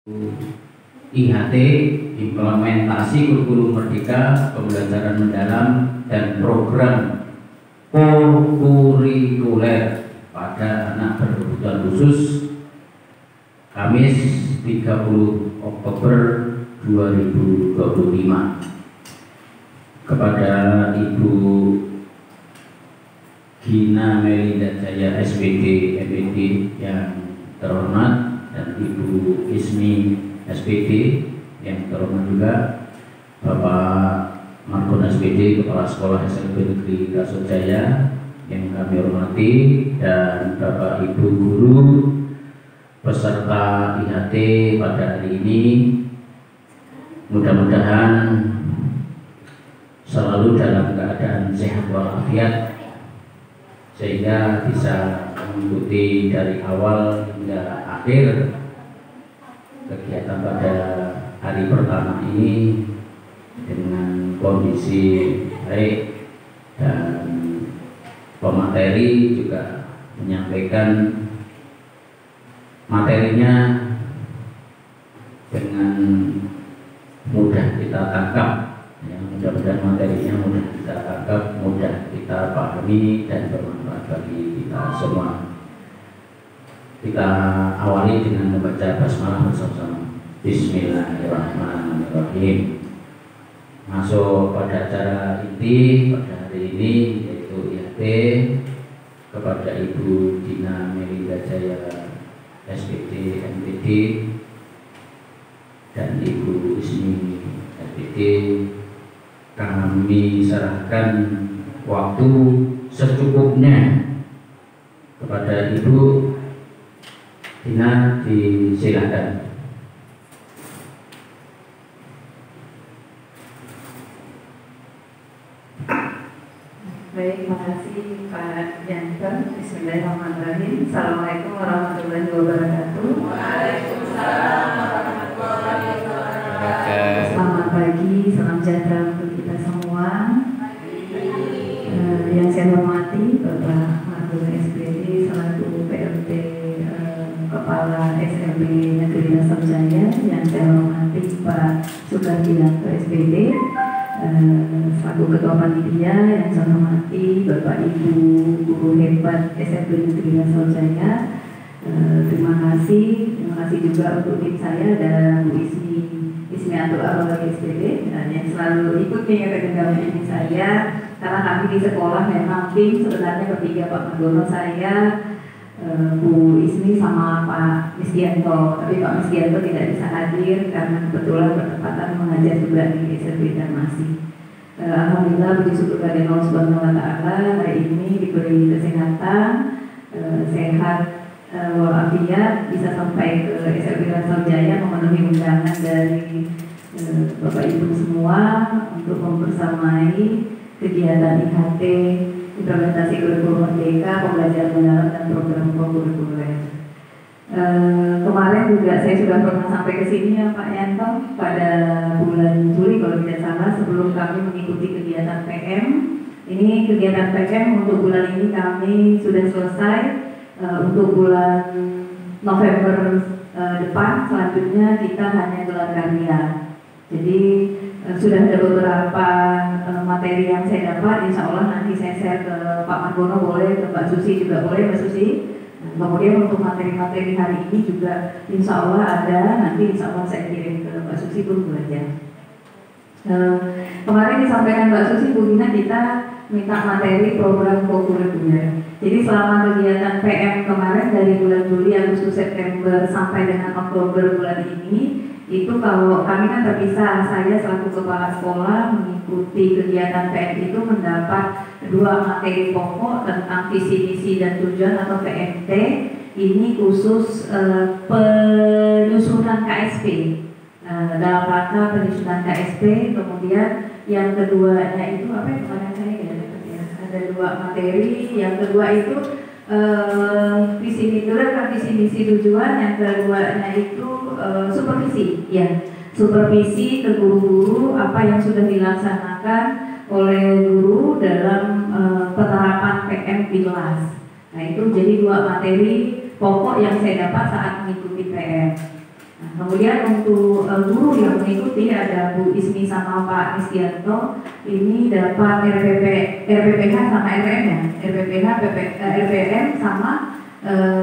IHT, implementasi kurikulum merdeka, pembelajaran mendalam dan program kurikuler pada anak berkebutuhan khusus, Kamis 30 Oktober 2025. Kepada Ibu Gina Melinda Jaya SPD MPD yang terhormat dan Ibu Ismi SPD yang terhormat juga, Bapak Margon SPD Kepala Sekolah SLB Negeri Kasojaya yang kami hormati, dan Bapak Ibu Guru peserta IHT pada hari ini, mudah-mudahan selalu dalam keadaan sehat walafiat sehingga bisa mengikuti dari awal hingga akhir kegiatan pada hari pertama ini dengan kondisi baik, dan pemateri juga menyampaikan materinya dengan mudah kita tangkap. Mudah-mudahan materinya mudah kita tangkap, mudah kita pahami dan bermanfaat bagi kita semua. Kita awali dengan membaca basmalah bersama-sama. Bismillahirrahmanirrahim. Masuk pada acara inti pada hari ini, yaitu IHT, kepada Ibu Gina Melinda Jaya SPD MPD dan Ibu Ismi SPD, kami serahkan waktu secukupnya kepada Ibu Gina, disilakan. Baik, terima kasih Pak Jansen. Bismillahirrahmanirrahim. Assalamualaikum warahmatullahi wabarakatuh. Waalaikumsalam warahmatullahi wabarakatuh. Selamat pagi, salam sejahtera untuk kita semua. Yang saya hormati Bapak Margon SPD selaku PLT Kepala SLB Negeri Kasojaya, yang saya hormati Pak Sukardianto SPD selaku Ketua Panitia, yang saya hormati Bapak Ibu Guru hebat SLB Negeri Kasojaya. Terima kasih juga untuk tim saya dan Bu Ismi Atul Arwah SPD yang selalu ikut mengingatkan ini saya, karena kami di sekolah memang tim sebenarnya bertiga, Pak Margono, saya, Bu Ismi sama Pak Misdianto, tapi Pak Misdianto tidak bisa hadir karena kebetulan bertepatan mengajar juga di SLB dan masih. Alhamdulillah, puji syukur kepada Allah Subhanahu wa Ta'ala, hari ini diberi kesehatan, sehat walafiat, bisa sampai ke SLB Kasojaya memenuhi undangan dari Bapak Ibu semua untuk membersamai kegiatan IHT, implementasi kurikulum merdeka, pembelajaran mendalam dan program kurikuler. Kemarin juga saya sudah pernah sampai ke sini ya Pak Yanto, pada bulan Juli kalau tidak salah, sebelum kami mengikuti kegiatan PM. Ini kegiatan PM untuk bulan ini kami sudah selesai. Untuk bulan November depan selanjutnya kita hanya gelar karya. Jadi sudah ada beberapa materi yang saya dapat, insya Allah nanti saya share ke Pak Margono boleh, ke Mbak Susi juga boleh, Mbak Susi. Kemudian untuk materi-materi hari ini juga insya Allah ada, nanti insya Allah saya kirim ke Mbak Susi pun belajar. Kemarin disampaikan Mbak Susi, Bu Gina, kita minta materi program kurikuler. Jadi selama kegiatan PM kemarin dari bulan Juli, Agustus, September sampai dengan Oktober bulan ini, itu kalau kami kan terpisah, saya selaku kepala sekolah mengikuti kegiatan PM itu mendapat 2 materi pokok tentang visi misi dan tujuan atau PMT. Ini khusus penyusunan KSP, dalam rangka penyusunan KSP. Kemudian yang keduanya itu apa yang kemarin saya ada 2 materi. Yang kedua itu visi misi tujuan, yang keduanya itu supervisi, ya, supervisi ke guru-guru apa yang sudah dilaksanakan oleh guru dalam penerapan PM di kelas. Nah itu jadi 2 materi pokok yang saya dapat saat mengikuti PM. Nah, Kemudian untuk guru yang mengikuti ada Bu Ismi sama Pak Nisdianto, ini dapat RPPH sama RPM ya, RPM sama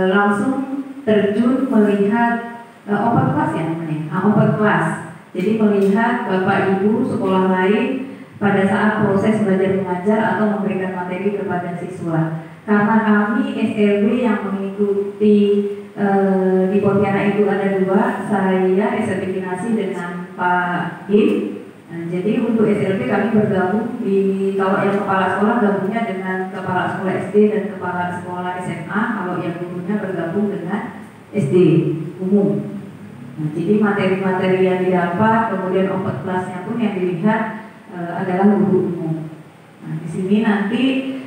langsung terjun melihat open class ya namanya, open class. Jadi melihat Bapak Ibu sekolah lain pada saat proses belajar mengajar atau memberikan materi kepada siswa. Karena kami SLB yang mengikuti di Pontianak itu ada 2, saya SLB Kinasi dengan Pak Im. Nah, jadi untuk SLB kami bergabung kalau yang kepala sekolah gabungnya dengan kepala sekolah SD dan kepala sekolah SMA, kalau yang gurunya bergabung dengan SD umum. Nah, jadi materi-materi yang didapat, kemudian open kelasnya pun yang dilihat adalah guru umum. Nah, di sini nanti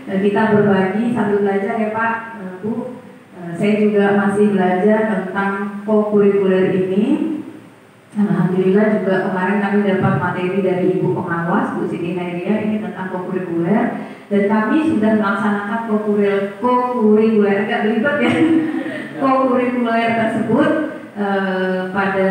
kita berbagi sambil belajar ya Pak, Bu. Saya juga masih belajar tentang co-kurikuler ini. Alhamdulillah juga kemarin kami dapat materi dari Ibu Pengawas, Bu Siti Hairia, ini tentang co-kurikuler. Dan kami sudah melaksanakan co-kurikuler, agak belibet ya, co-kurikuler tersebut pada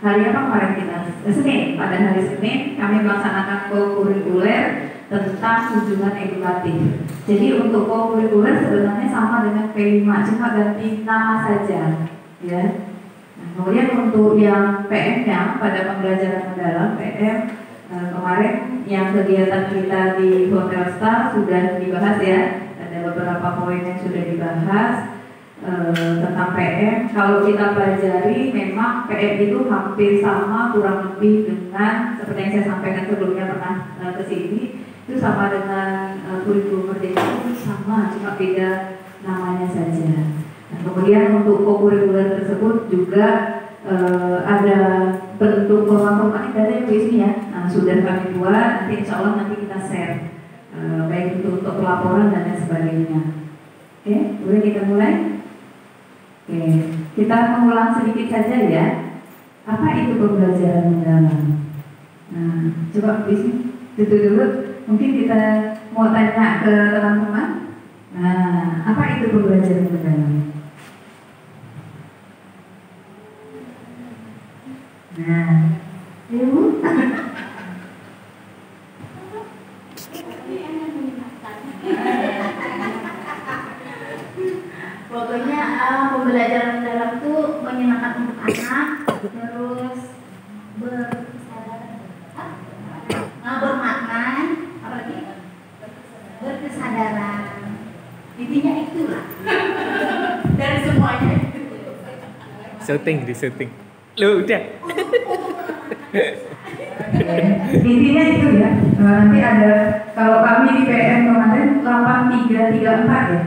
hari apa kemarin kita? Senin, pada hari Senin kami melaksanakan co-kurikuler tentang kunjungan edukatif. Jadi untuk co-kurikuler sebenarnya sama dengan P5, cuma ganti nama saja, ya. Nah, kemudian untuk yang PM-nya pada pembelajaran mendalam PM kemarin yang kegiatan kita di Hotel Star sudah dibahas ya, ada beberapa poin yang sudah dibahas tentang PM. Kalau kita pelajari memang PM itu hampir sama kurang lebih dengan seperti yang saya sampaikan sebelumnya pernah ke sini, itu sama dengan kurikulum merdeka, sama cuma beda namanya saja. Nah, kemudian untuk co-kurikuler tersebut juga ada bentuk pemahaman dari ini ya. Nah, sudah kami buat, nanti insya Allah nanti kita share baik itu untuk pelaporan dan lain sebagainya. Oke, boleh kita mulai? Oke, kita mengulang sedikit saja ya. Apa itu pembelajaran mendalam? Nah, coba bisnis itu dulu. Mungkin kita mau tanya ke teman-teman. Nah, apa itu pembelajaran mendalam? Nah, Ibu. Pokoknya pembelajaran mendalam itu menyenangkan untuk anak, terus bermakna, apalagi berkesadaran. Intinya itulah. Dari semuanya itu. Syuting. Lu udah. Intinya itu ya. Nanti ada, kalau kami di PM kemarin 8334 ya.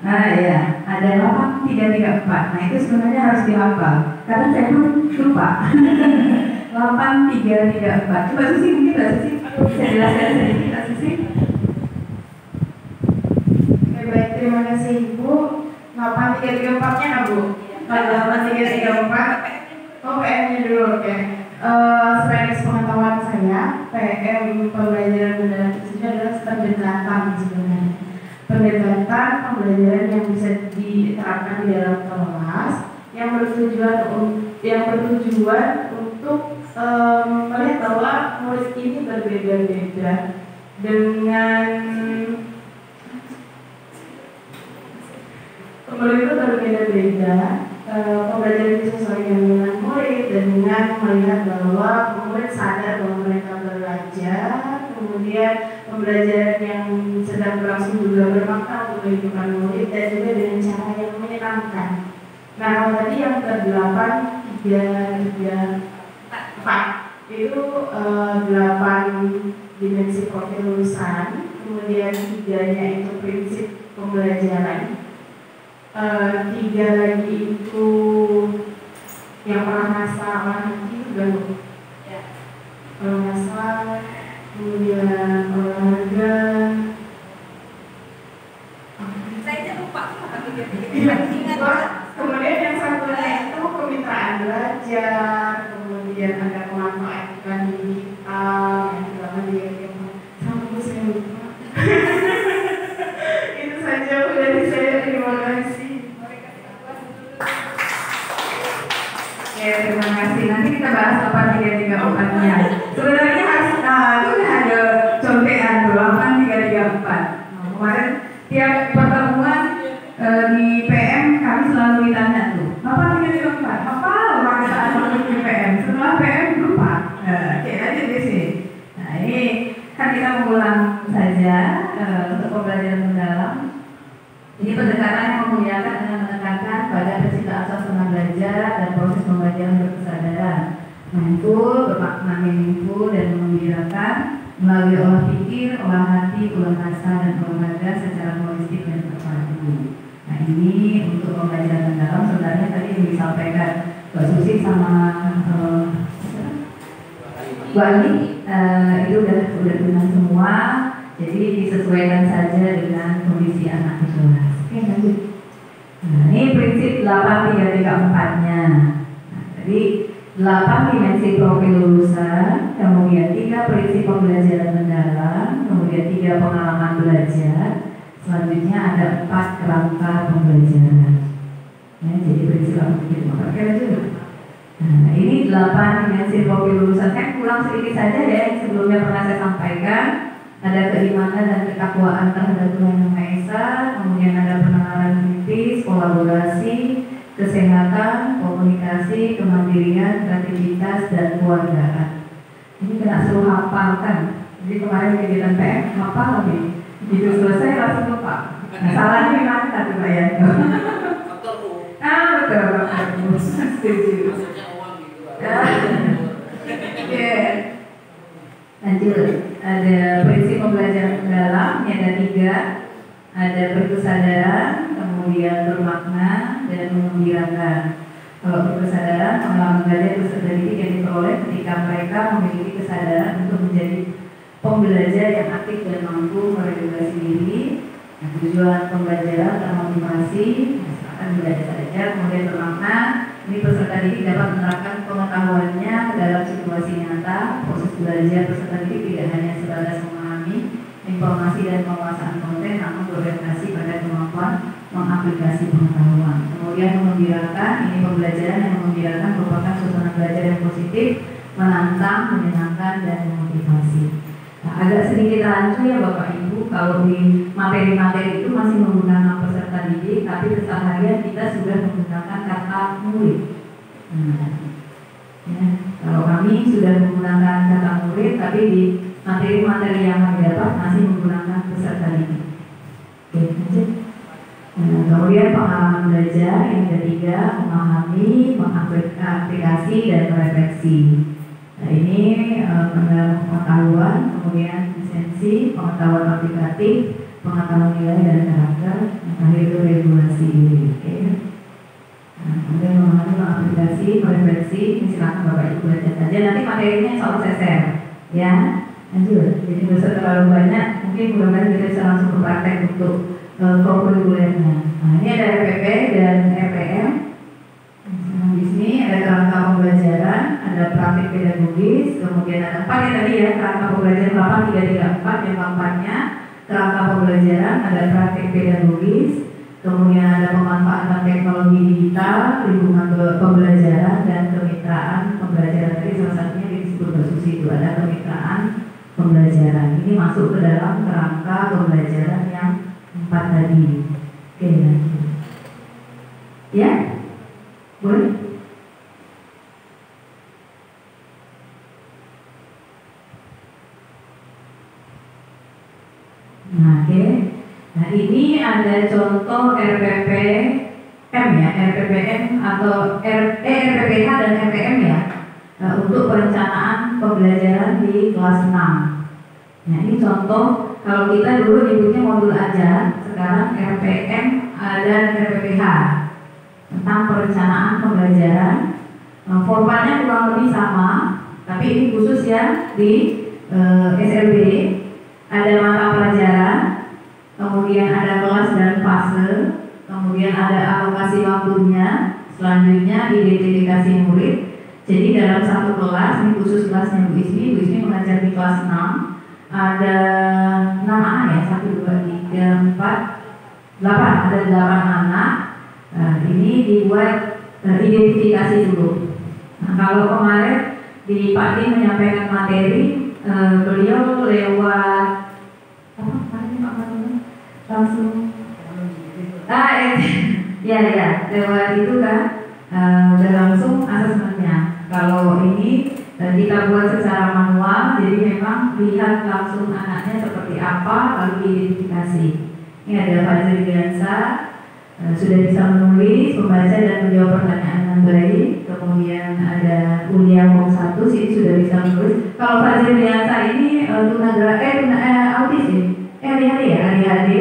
Nah ya, ada 8334. Nah itu sebenarnya harus dihafal. Karena saya pun lupa. 8334. Coba Susi, mungkin Mbak Susi bisa jelaskan sedikit Mbak Susi. Oke, baik, terima kasih Ibu. 8334-nya nggak Bu? Kalau 8334 PM-nya dulu, oke. Sebagai pengetahuan saya, PM pembelajaran mendalam itu adalah pendekatan sebenarnya. Pendekatan pembelajaran yang bisa diterapkan di dalam kelas, yang bertujuan untuk melihat bahwa murid ini berbeda-beda dengan pembelajaran disesuaikan dengan murid dan dengan melihat bahwa murid sadar bahwa mereka belajar, kemudian pembelajaran yang sedang berlangsung juga bermakna untuk kehidupan murid dan juga dengan cara yang menyenangkan. Nah, kalau tadi yang ke-8, 4 itu 8 dimensi profil lulusan, kemudian 3-nya itu prinsip pembelajaran. 3 lagi itu yang orang masalah itu juga orang masalah, kemudian olahraga. Saya lupa. Kemudian yang satunya itu kemitraan belajar, kemudian ada pemanfaatan digital, yang juga dia sama saya lupa. Itu saja dari saya, terima kasih. Ya, terima nanti kita bahas 8334-nya. Sebenarnya harus itu udah ada contekan tuh 8334. Kemarin tiap pertemuan di PM kami selalu ditanya tuh 8334 apa pada saat masuk di PM, setelah PM lupa. Kayak aja di sini. Nah ini kan kita mengulang saja untuk pembelajaran mendalam. Ini pendekatan yang memuliakan dengan menekankan pada penciptaan suasana belajar dan proses pembelajaran berkesadaran, mindful, bermakna meaningful dan menggembirakan melalui olah pikir, olah hati, olah rasa dan olahraga secara holistik dan terpadu. Nah ini untuk pembelajaran mendalam sebenarnya tadi yang disampaikan Mbak Susi sama Bu Ali itu udah benar semua. Jadi disesuaikan saja dengan kondisi anak di kelas. Oke, lanjut. Nah, ini prinsip 8334-nya. Nah, jadi 8 dimensi profil lulusan, kemudian 3 prinsip pembelajaran mendalam, kemudian 3 pengalaman belajar, selanjutnya ada 4 kerangka pembelajaran. Nah, jadi prinsip apa gitu? Oke, lanjut. Nah, ini 8 dimensi profil lulusan. Saya ulang sedikit saja ya, yang sebelumnya pernah saya sampaikan. Ada keimanan dan ketakwaan terhadap Tuhan Yang Maha Esa, kemudian ada penalaran kritis, kolaborasi, kesehatan, komunikasi, kemandirian, kreativitas, dan keluargaan. Ini kena suruh hafalkan. Jadi kemarin kegiatan PM hafal lagi. Begitu selesai langsung lupa. Nah, salahnya di mana tuh Pak ya? Betul. Setuju. Lanjut, ada prinsip pembelajaran mendalam, ini ada 3. Ada berkesadaran, kemudian bermakna, dan menggembirakan. Kalau berkesadaran, pengalaman belajar peserta didik yang diperoleh ketika mereka memiliki kesadaran untuk menjadi pembelajar yang aktif dan mampu meregulasi diri. Nah, tujuan pembelajaran termotivasi, misalkan belajar saja, kemudian bermakna. Ini peserta didik dapat menerapkan pengetahuannya ke dalam situasi nyata. Proses belajar peserta didik tidak hanya sebatas memahami informasi dan penguasaan konten, namun berorientasi pada kemampuan mengaplikasi pengetahuan. Kemudian menggembirakan, ini pembelajaran yang menggembirakan merupakan suasana belajar yang positif, menantang, menyenangkan, dan memotivasi. Nah, agak sedikit rancu ya Bapak Ibu, kalau di materi-materi itu masih menggunakan peserta didik, tapi keseharian kita sudah menggunakan kata murid. Ya, kalau kami sudah menggunakan kata murid, tapi di materi-materi yang kami dapat masih menggunakan peserta didik. Oke, lanjut. Nah, kemudian pengalaman belajar yang ketiga, memahami, mengaplikasi, dan merefleksi. Nah, ini pengetahuan, kemudian esensi, pengetahuan aplikatif, pengetahuan nilai dan karakter, yang terakhir itu regulasi diri. Oke. Nah, kemudian memahami, mengaplikasi, merefleksi, ini silakan Bapak Ibu baca saja. Nanti materinya soal CSR, ya. Lanjut. Jadi nggak usah terlalu banyak. Mungkin mudah-mudahan kita bisa langsung ke praktek untuk kurikulernya. Nah, ini ada RPP dan RPM. Di sini ada kerangka pembelajaran, ada praktik pedagogis, kemudian ada 4 ya tadi ya, kerangka pembelajaran 8334 yang keempatnya kerangka pembelajaran, ada praktik pedagogis, kemudian ada pemanfaatan teknologi digital, lingkungan pembelajaran, dan kemitraan pembelajaran. Tadi salah satunya disebut Mbak itu ada kemitraan pembelajaran. Ini masuk ke dalam kerangka pembelajaran yang 4 tadi. Oke, lanjut. Ya? Boleh? Nah, oke. Nah, ini ada contoh RPPM ya, RPPM atau RPPH dan RPM ya, untuk perencanaan pembelajaran di kelas 6. Nah, ini contoh, kalau kita dulu nyebutnya modul aja, sekarang RPM dan RPPH. Tentang perencanaan pembelajaran, formatnya kurang lebih sama, tapi ini khusus ya di SLB. Ada mata pelajaran, kemudian ada kelas dan fase, kemudian ada alokasi waktunya, selanjutnya identifikasi murid. Jadi dalam satu kelas, ini khusus kelasnya Bu Ismi mengajar di kelas 6. Ada 6 anak ya, 1, 2, 3, 4, 8, ada 8 anak. Nah, ini dibuat identifikasi dulu. Nah, kalau kemarin di Pak Din menyampaikan materi, beliau lewat apa kemarin Pak Din langsung lewat itu kan udah langsung asesmennya. Kalau ini kita buat secara manual, jadi memang lihat langsung anaknya seperti apa, lalu diidentifikasi. Ini ada Pak Zirgiansa, sudah bisa menulis, membaca dan menjawab pertanyaan dengan baik. Kemudian ada Ulia Wong 1, sini sudah bisa menulis. Kalau Pak Zirgiansa ini autis ya, ADHD.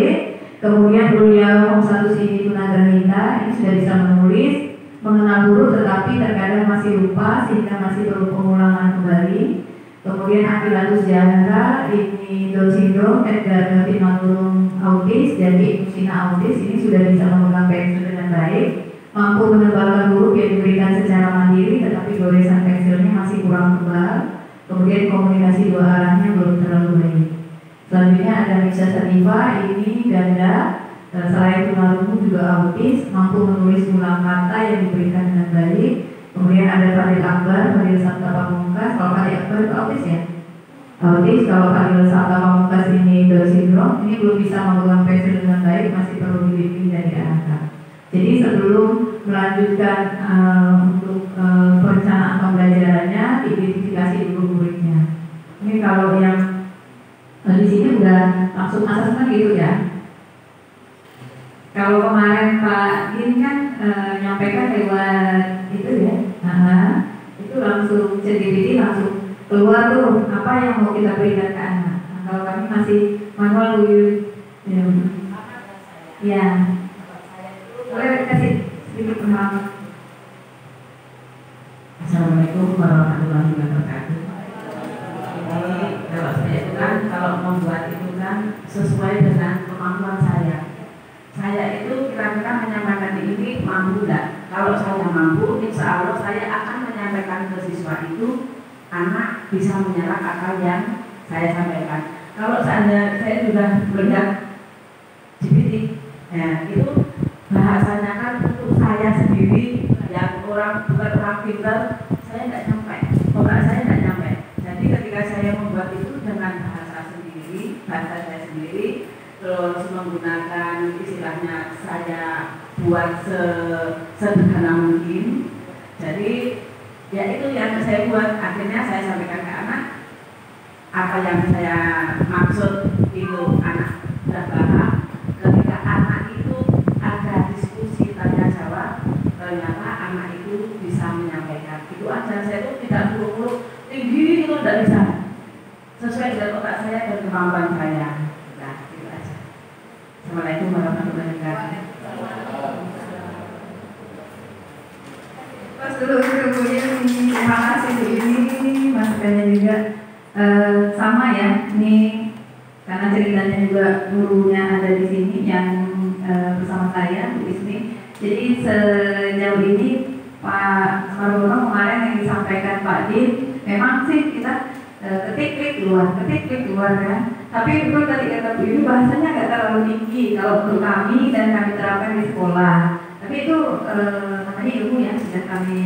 Kemudian Ulia Wong 1 sini tunagrahita, ini sudah bisa menulis, mengenal huruf tetapi terkadang masih lupa sehingga masih perlu pengulangan kembali. Kemudian Akilatus Jahara ini Down syndrome, Edgar Finalurung autis, jadi Musina autis, ini sudah bisa memegang pensil dengan baik, mampu menebalkan huruf yang diberikan secara mandiri tetapi goresan pensilnya masih kurang tebal. Kemudian komunikasi dua arahnya belum terlalu baik. Selanjutnya ada Misha Sativa, ini ganda, selain tunarungu juga autis, mampu menulis ulang kata yang diberikan dengan baik. Kemudian ada Fadil Akbar, Fadil Sabta Pamungkas. Kalau Fadil Akbar itu autis ya? Autis. Kalau Fadil Sabta Pamungkas ini Down syndrome, ini belum bisa memegang pensil dengan baik, masih perlu dibimbing dan diarahkan. Jadi sebelum melanjutkan untuk perencanaan pembelajarannya, identifikasi dulu muridnya. Ini kalau yang di sini udah langsung asesmen gitu ya. Kalau kemarin Pak Din kan nyampaikan lewat itu ya, itu langsung ChatGPT langsung keluar tuh apa yang mau kita berikan ke anak. Nah, kalau kami masih manual ya, boleh kasih sedikit pengalaman. Assalamualaikum warahmatullahi wabarakatuh. Kalau saya itu kan kalau membuat itu kan sesuai dengan kemampuan saya. Saya itu kira-kira menyampaikan ini mampu enggak? Kalau saya mampu, insya Allah saya akan menyampaikan ke siswa itu anak bisa menyerap apa yang saya sampaikan. Kalau saya sudah melihat GPT, ya itu bahasanya kan untuk saya sendiri yang bukan orang pintar, saya tidak sampai, otak saya tidak sampai. Jadi ketika saya membuat itu dengan bahasa saya sendiri, terus menggunakan istilahnya saya buat sederhana mungkin. Jadi ya itu yang saya buat, akhirnya saya sampaikan ke anak apa yang saya maksud itu anak sudah paham. Ketika anak itu ada diskusi tanya jawab, ternyata anak itu bisa menyampaikan. Itu aja, saya itu tidak buru-buru tinggi itu tidak bisa, sesuai dengan otak saya dan kemampuan saya. Nah, itu aja. Assalamualaikum warahmatullahi wabarakatuh. Mas dulu Bu ini, terima kasih Bu ini, masukannya juga sama ya. Ini karena ceritanya juga gurunya ada di sini yang bersama saya Bu Ismi. Jadi sejauh ini Pak Margono kemarin yang disampaikan Pak Din, memang sih kita ketik klik keluar kan. Tapi itu tadi kata Bu ini bahasanya nggak terlalu tinggi kalau untuk kami dan kami terapkan di sekolah. Tapi itu namanya ilmu yang sudah kami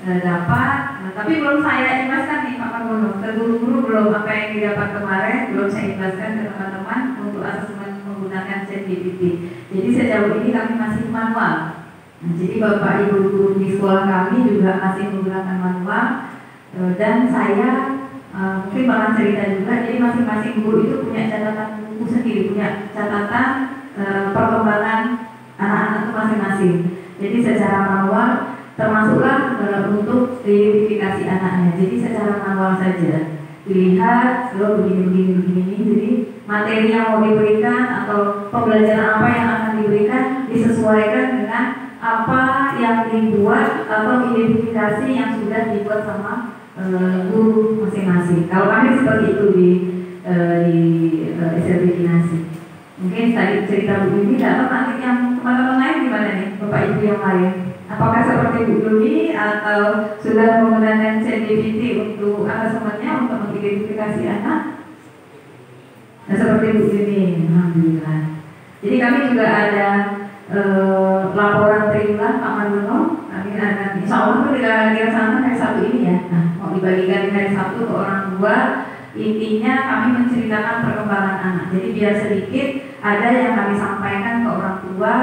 dapat. Nah, tapi belum saya imbaskan nih Pak Margono. Ke guru-guru belum apa yang didapat kemarin belum saya imbaskan ke teman-teman untuk asesmen menggunakan ChatGPT. Jadi sejauh ini kami masih manual. Nah, jadi Bapak Ibu guru di sekolah kami juga masih menggunakan manual. Dan saya mungkin malah cerita juga. Jadi masing-masing guru itu punya catatan buku sendiri, punya catatan perkembangan anak-anak itu masing-masing. Jadi secara manual termasuklah untuk identifikasi anaknya. Jadi secara manual saja dilihat lo begini. Jadi materi yang mau diberikan atau pembelajaran apa yang akan diberikan disesuaikan dengan apa yang dibuat atau identifikasi yang sudah dibuat sama guru masing-masing. Kalau kami seperti itu di SLB Dinasi. Mungkin tadi cerita Bu Yuni, atau nanti yang teman-teman lain gimana nih, Bapak Ibu yang lain? Apakah seperti Bu Yuni atau sudah menggunakan ChatGPT untuk asesmennya untuk mengidentifikasi anak? Nah, seperti Bu Yuni, alhamdulillah. Jadi kami juga ada laporan triwulan Pak Margono, kami Amin. Insya Allah pun dilaksanakan hari Sabtu ini ya. Nah, mau dibagikan di hari Sabtu ke orang tua. Intinya kami menceritakan perkembangan anak. Jadi biar sedikit ada yang kami sampaikan ke orang tua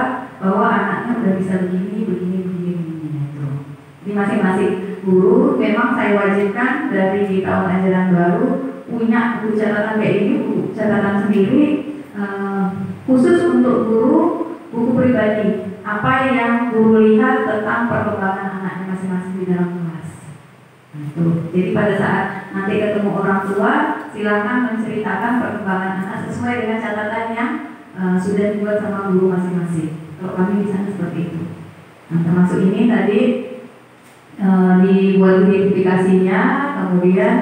bahwa anaknya udah bisa begini. Gitu. Di masing-masing guru memang saya wajibkan dari tahun ajaran baru punya buku catatan kayak ini, buku catatan sendiri khusus untuk guru, buku pribadi. Apa yang guru lihat tentang perkembangan anaknya masing-masing di dalam kelas. Gitu. Jadi pada saat nanti ketemu orang tua, silakan menceritakan perkembangan anak sesuai dengan catatan yang sudah dibuat sama guru masing-masing. Kalau kami di sana seperti itu. Nah, termasuk ini tadi dibuat identifikasinya, kemudian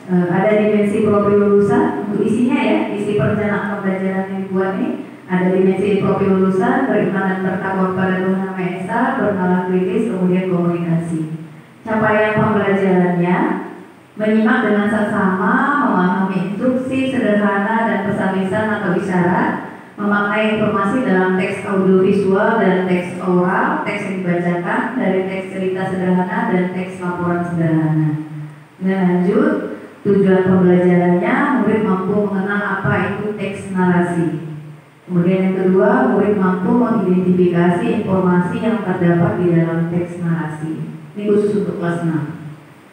ada dimensi profil lulusan untuk isinya ya, isi perencanaan pembelajaran yang dibuat ini. Ada dimensi profil lulusan, beriman dan bertakwa kepada Tuhan Yang Maha Esa, bernalar kritis, kemudian komunikasi. Capaian pembelajarannya menyimak dengan seksama, memahami instruksi sederhana dan pesan lisan atau isyarat, memaknai informasi dalam teks audiovisual dan teks oral, teks yang dibacakan dari teks cerita sederhana dan teks laporan sederhana. Dan lanjut, tujuan pembelajarannya murid mampu mengenal apa itu teks narasi. Kemudian yang kedua, murid mampu mengidentifikasi informasi yang terdapat di dalam teks narasi. Ini khusus untuk kelas 6.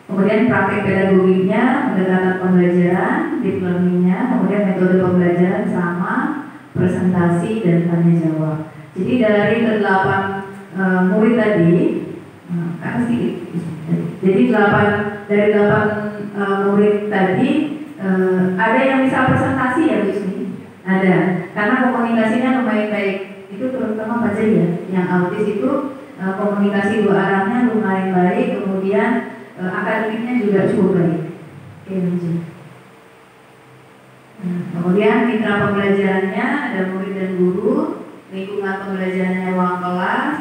Kemudian praktek pedagogiknya, pendekatan pembelajaran, deep learning-nya, kemudian metode pembelajaran sama, presentasi dan tanya jawab. Jadi dari 8 murid tadi, jadi 8 murid tadi ada yang bisa presentasi ya Bu Ismi? Ada, karena komunikasinya lumayan baik. Itu terutama Pak Jai ya, yang autis itu komunikasi dua arahnya lumayan baik, kemudian akademiknya juga cukup baik. Oke, lanjut. Kemudian mitra pembelajarannya ada murid dan guru, lingkungan pembelajarannya ruang kelas,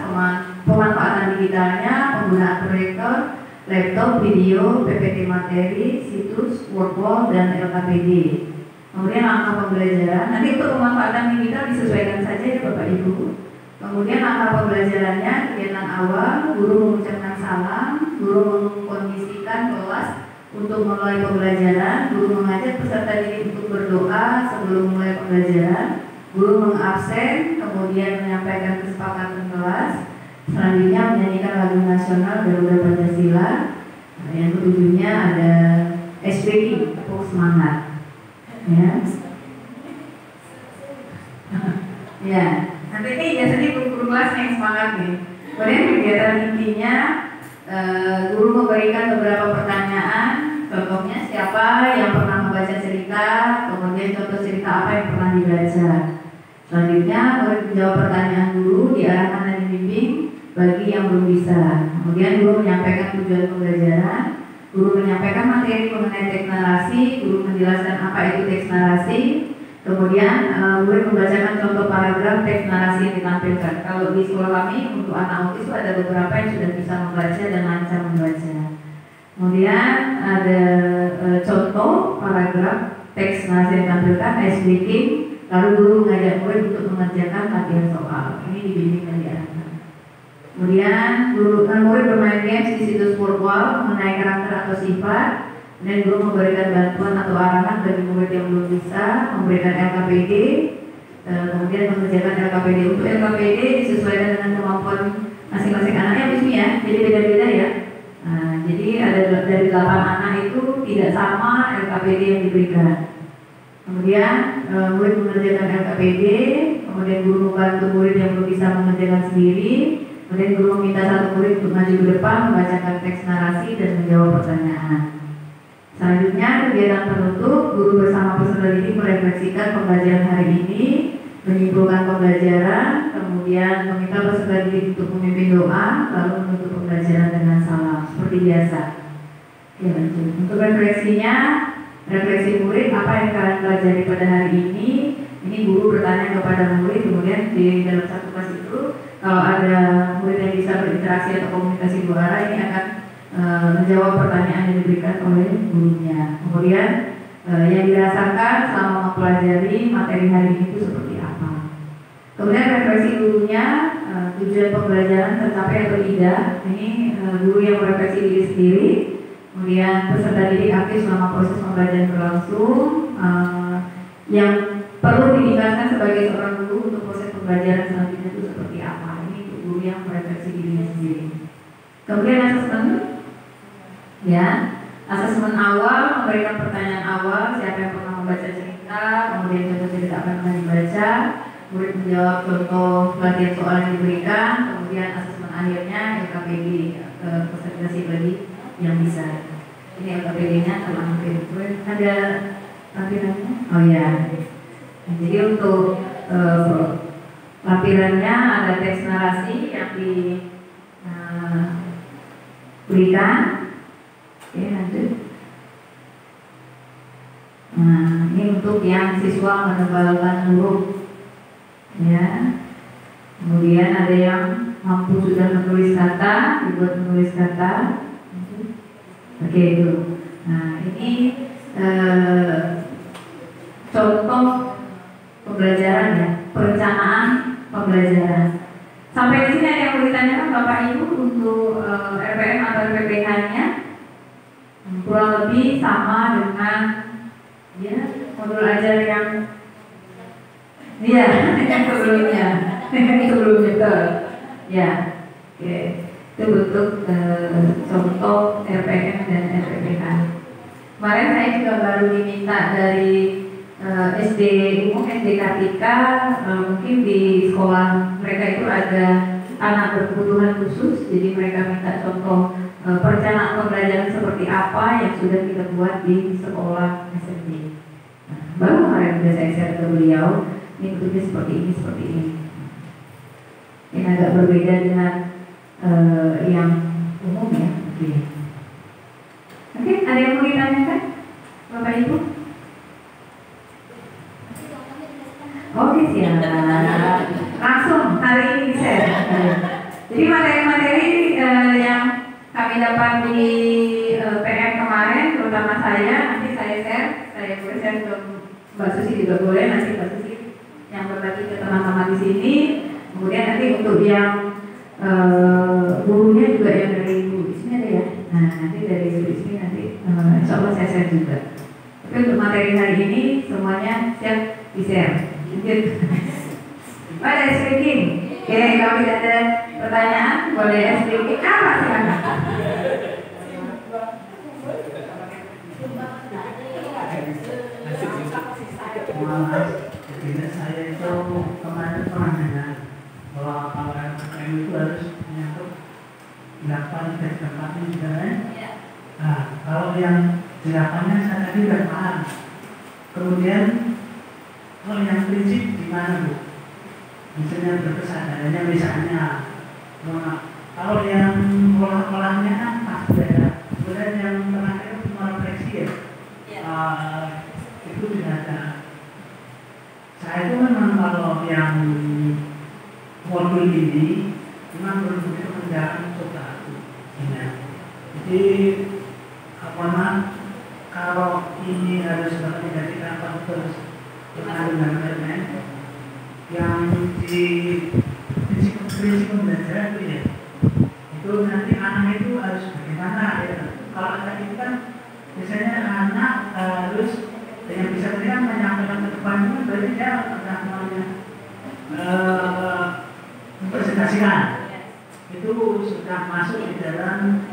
pemanfaatan digitalnya, penggunaan proyektor, laptop, video, PPT materi, situs, workwall, dan LKPD. Kemudian langkah pembelajaran, nanti untuk pemanfaatan digital disesuaikan saja ya Bapak Ibu. Kemudian langkah pembelajarannya, kegiatan awal, guru mengucapkan salam, guru mengkondisikan kelas untuk mulai pembelajaran, guru mengajak peserta didik untuk berdoa sebelum mulai pembelajaran, guru mengabsen, kemudian menyampaikan kesepakatan kelas, selanjutnya menyanyikan lagu nasional Garuda Pancasila. Yang ketujuhnya ada SPI, tepuk semangat. Ya, ya. Nanti ini biasanya guru kelas yang semangat nih. Kemudian kegiatan intinya, guru memberikan beberapa pertanyaan. Contohnya siapa yang pernah membaca cerita, kemudian contoh cerita apa yang pernah dibaca. Selanjutnya murid menjawab pertanyaan guru, diarahkan dan dibimbing bagi yang belum bisa. Kemudian guru menyampaikan tujuan pembelajaran. Guru menyampaikan materi mengenai teks narasi, guru menjelaskan apa itu teks narasi, kemudian murid membacakan contoh paragraf teks narasi yang ditampilkan. Kalau di sekolah kami untuk anak autis itu ada beberapa yang sudah bisa membaca dan lancar membaca. Kemudian ada contoh paragraf teks narasi yang ditampilkan, ice breaking, lalu guru mengajak murid untuk mengerjakan latihan soal. Ini dibimbing dan diarahkan. Kemudian guru murid bermain games di situs workwall mengenai karakter atau sifat, dan guru memberikan bantuan atau arahan bagi murid yang belum bisa, memberikan LKPD, kemudian mengerjakan LKPD. Untuk LKPD disesuaikan dengan kemampuan masing-masing anaknya bismi ya, jadi beda-beda ya. Nah, jadi ada dari 8 anak itu tidak sama LKPD yang diberikan. Kemudian murid mengerjakan LKPD, kemudian guru membantu murid yang belum bisa mengerjakan sendiri. Kemudian guru meminta satu murid untuk maju ke depan, membacakan teks narasi dan menjawab pertanyaan. Selanjutnya kegiatan penutup, guru bersama peserta didik merefleksikan pembelajaran hari ini, menyimpulkan pembelajaran, kemudian meminta peserta didik untuk memimpin doa, lalu menutup pembelajaran dengan salam seperti biasa. Ya, lanjut. Untuk refleksinya, refleksi murid apa yang kalian pelajari pada hari ini. Ini guru bertanya kepada murid, kemudian di dalam satu kelas itu kalau ada murid yang bisa berinteraksi atau komunikasi dua arah, ini akan menjawab pertanyaan yang diberikan oleh gurunya. Kemudian yang dirasakan selama mempelajari materi hari ini itu seperti apa. Kemudian refleksi gurunya tujuan pembelajaran tercapai atau tidak. Ini guru yang merefleksi diri sendiri, kemudian peserta didik aktif selama proses pembelajaran berlangsung. Yang perlu diingatkan sebagai seorang guru untuk proses pembelajaran selanjutnya itu seperti apa. Ini untuk guru yang merefleksi dirinya sendiri. Kemudian asesmen, ya, asesmen awal memberikan pertanyaan awal, siapa yang pernah membaca cerita, kemudian contoh cerita apa yang pernah dibaca, murid menjawab contoh pelatihan soal yang diberikan, kemudian asesmen akhirnya LKPD, presentasi bagi yang bisa. Ini LKPD-nya telah hampir. Ada lampirannya? Oh ya. Nah, jadi untuk lampirannya ada teks narasi yang diberikan. Oke, lanjut. Nah, ini untuk yang siswa menebalkan huruf, ya. Kemudian ada yang mampu sudah menulis kata, dibuat menulis kata. Oke, itu. Nah, ini contoh pembelajaran, ya, perencanaan pembelajaran. Sampai di sini ada yang mau ditanyakan Bapak Ibu untuk RPM atau RPPH-nya? Kurang lebih sama dengan, ya, modul ajar yang yang sebelumnya, betul. Ya, oke. Itu bentuk contoh RPM dan RPPH. Kemarin saya juga baru diminta dari SD umum, SD Kartika, mungkin di sekolah mereka itu ada anak berkebutuhan khusus, jadi mereka minta contoh perencanaan pembelajaran seperti apa yang sudah kita buat di sekolah SMP. Baru kemarin sudah saya share ke beliau, ini bentuknya seperti ini, seperti ini. Ini agak berbeda dengan yang umum, ya. Oke, ada yang mau ditanyakan, Bapak Ibu? Oke, siap. Langsung hari ini share. Jadi materi-materi yang kami dapat di PM kemarin, terutama saya, nanti saya share, saya boleh share ke Mbak Susi juga boleh, nanti Mbak Susi yang berbagi ke teman-teman di sini. Kemudian nanti untuk yang gurunya juga yang dari Ibu di sini ada, ya. Nah, nanti dari Ibu di sini nanti insya Allah saya share juga. Tapi untuk materi hari ini semuanya siap di share. Ada speaking. Oke, kalau tidak ada pertanyaan boleh speaking. Apa silakan? Saya itu kemarin pernah dengar bahwa kalau RPM itu harus menyangkut 8 dan 4 juga, kan? Nah, kalau yang 8-nya saya tadi sudah paham. Kemudian kalau yang prinsip gimana, Bu? Misalnya berkesadarannya, misalnya. Nah, kalau yang olah-olahnya kan pas beda. Kemudian yang terakhir cuma refleksi, ya. Itu tidak ada. Saya itu memang kalau yang modul ini memang berbentuk pekerjaan coba aku. Jadi kalau ini harus dijadikan terus dengan elemen yang di prinsip pembelajaran itu, ya, itu nanti anak itu harus bagaimana, ya. Kalau anak itu kan biasanya anak harus yang bisa berikan menyampaikan ke depan itu berarti dia sudah semuanya mempresentasikan, itu sudah masuk di dalam,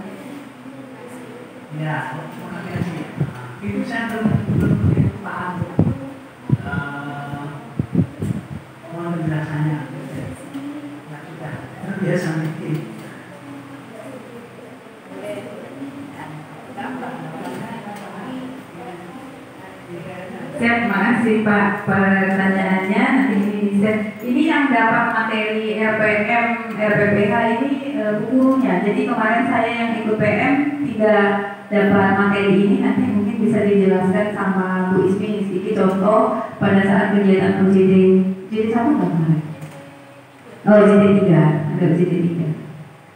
ya, komunikasi. Itu saya belum paham mohon penjelasannya. Ya sudah, terbiasa mikir. Siap, terima kasih Pak pertanyaannya. Nanti ini di-share. Ini yang dapat materi RPM, RPPH ini gurunya. Jadi kemarin saya yang ikut PM tidak dapat materi ini. Nanti mungkin bisa dijelaskan sama Bu Ismi sedikit contoh pada saat kegiatan UJD. UJD 1 nggak kemarin? Oh, UJD 3, ada UJD 3.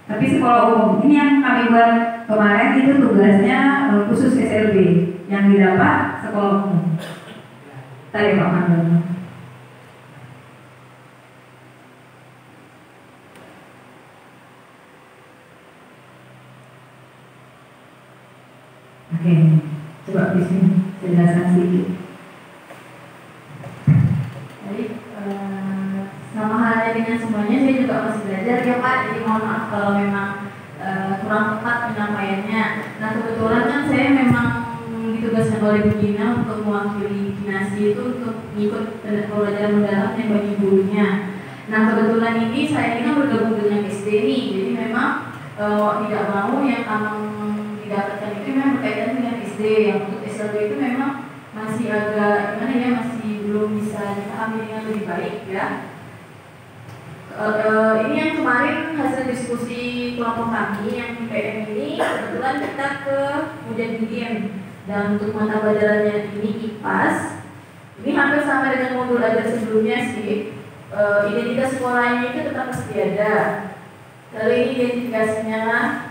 Tapi sekolah umum, ini yang kami buat kemarin itu tugasnya khusus SLB. Yang didapat sekolah umum. Tadi Pak Mandor. Coba di sini jelaskan sedikit. Jadi sama halnya dengan semuanya, saya juga masih belajar ya Pak. Jadi mohon maaf kalau memang kurang tepat penyampaiannya. Nah kebetulan kan saya memang ditugaskan oleh Bu Gina untuk mewakili Kinasi itu untuk mengikut pembelajaran mendalam yang bagi gurunya. Nah kebetulan ini saya ini kan bergabung dengan SD nih, jadi memang tidak mau yang Amang didapatkan itu memang berkaitan dengan SD. Yang untuk SLB itu memang masih agak gimana ya, masih belum bisa dipahami dengan lebih baik ya. Ini yang kemarin hasil diskusi kelompok kami yang di PM ini, kebetulan kita ke Mujahidin, dan untuk mata pelajarannya ini IPAS. Ini hampir sama dengan modul ajar sebelumnya sih. Identitas sekolahnya itu tetap pasti ada. Lalu ini identifikasinya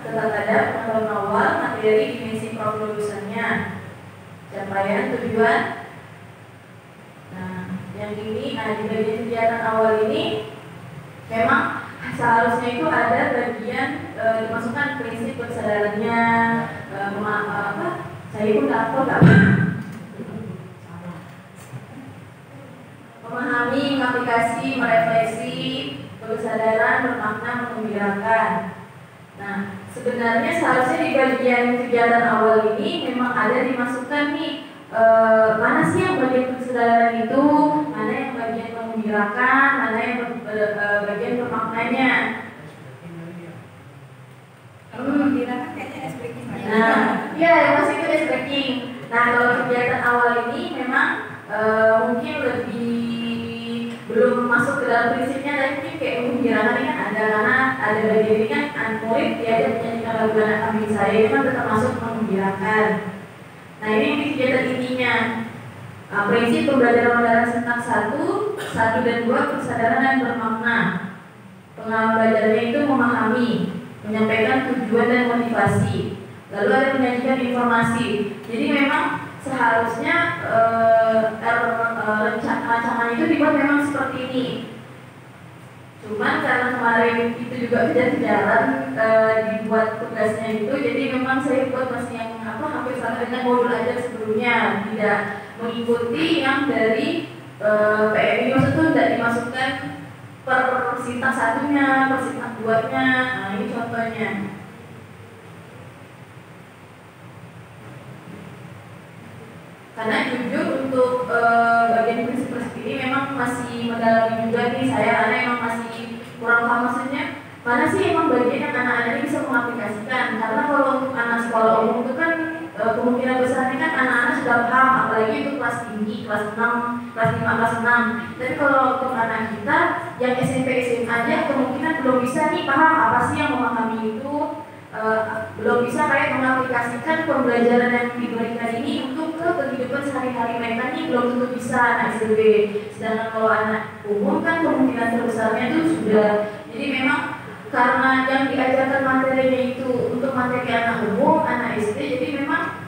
tetap ada, pengetahuan awal, materi, dimensi kelulusannya, capaian, tujuan. Nah, yang ini, di bagian kegiatan awal ini memang seharusnya itu ada bagian dimasukkan prinsip kesadarannya, saya pun nggak memahami, mengaplikasi, merefleksi, berkesadaran, bermakna, menggembirakan. Nah, sebenarnya seharusnya di bagian kegiatan awal ini memang ada dimasukkan nih mana sih yang bagian kesadaran itu, mana yang bagian menggembirakan, mana yang bagian bermaknanya. Kalau menggembirakan kayaknya ice breaking. Nah, iya masih itu ice breaking. Nah, kalau kegiatan awal ini memang mungkin lebih belum masuk ke dalam prinsipnya, tapi mungkin kayak menggembirakan ini kan ada, karena ada bagian ini kan murid diajak menyanyikan lagu anak kambing saya itu kan tetap masuk menggembirakan. Nah ini kegiatan intinya. Prinsip pembelajaran mendalam tentang satu dan dua, kesadaran dan bermakna. Pengalaman belajarnya itu memahami, menyampaikan tujuan dan motivasi. Lalu ada menyajikan informasi. Jadi memang seharusnya rancangan itu dibuat memang seperti ini. Cuman karena kemarin itu juga kejar-kejaran dibuat tugasnya itu, jadi memang saya buat masih yang hampir sama dengan modul ajar sebelumnya, tidak mengikuti yang dari PMI. Maksudnya tidak dimasukkan per sintak satunya, per sintak duanya. Nah ini contohnya. Karena jujur untuk bagian prinsip-prinsip ini memang masih mendalami juga nih saya, karena memang masih kurang paham maksudnya mana sih emang bagian yang anak-anak ini bisa mengaplikasikan. Karena kalau untuk anak sekolah umum itu kan kemungkinan besarnya kan anak-anak sudah paham, apalagi itu kelas tinggi, kelas 6, kelas 5, kelas 6. Tapi kalau untuk anak kita yang SMP, SMA aja kemungkinan belum bisa nih paham apa sih yang memahami itu, belum bisa kayak mengaplikasikan pembelajaran yang diberikan ini untuk ke kehidupan sehari-hari mereka nih, belum tentu bisa anak SD. Sedangkan kalau anak umum kan kemungkinan terbesarnya itu sudah. Jadi memang karena yang diajarkan materinya itu untuk materi anak umum, anak SD, jadi memang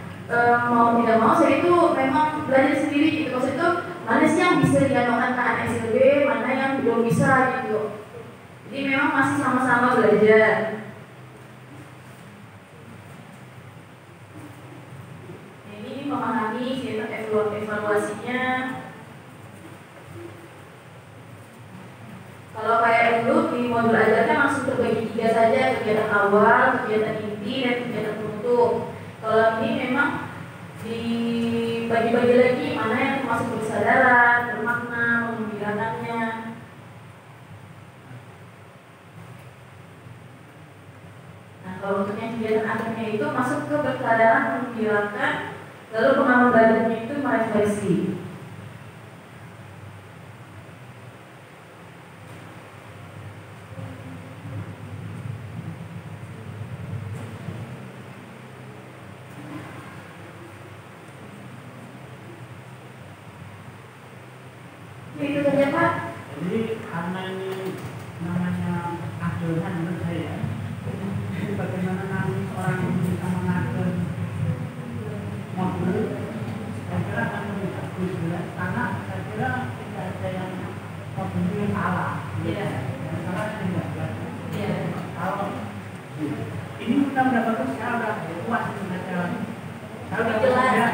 mau tidak mau saya itu memang belajar sendiri gitu. Maksud itu mana sih yang bisa dianukan ke anak SD, mana yang belum bisa gitu. Jadi memang masih sama-sama belajar. Ini memahami sistem evaluasinya. Kalau kayak dulu di modul ajarnya langsung terbagi 3 saja, kegiatan awal, kegiatan inti, dan kegiatan penutup. Kalau ini memang dibagi-bagi lagi mana yang termasuk berkesadaran, bermakna, menggembirakannya. Nah kalau untuk yang kegiatan akhirnya itu masuk ke berkesadaran, menggembirakan, lalu pengalaman belajarnya itu merefleksi. Itu saja Pak. Jadi karena ini namanya adonan menurut saya, bagaimana nanti orang bisa mengatur modul, saya kira akan lebih bagus ya. Karena saya kira tidak ada yang modulnya salah. Iya. Yang salah tidak ada. Iya. Kalau ini kita udah bagus, saya udah puas dengan jalan. Saya udah Jelas. ya,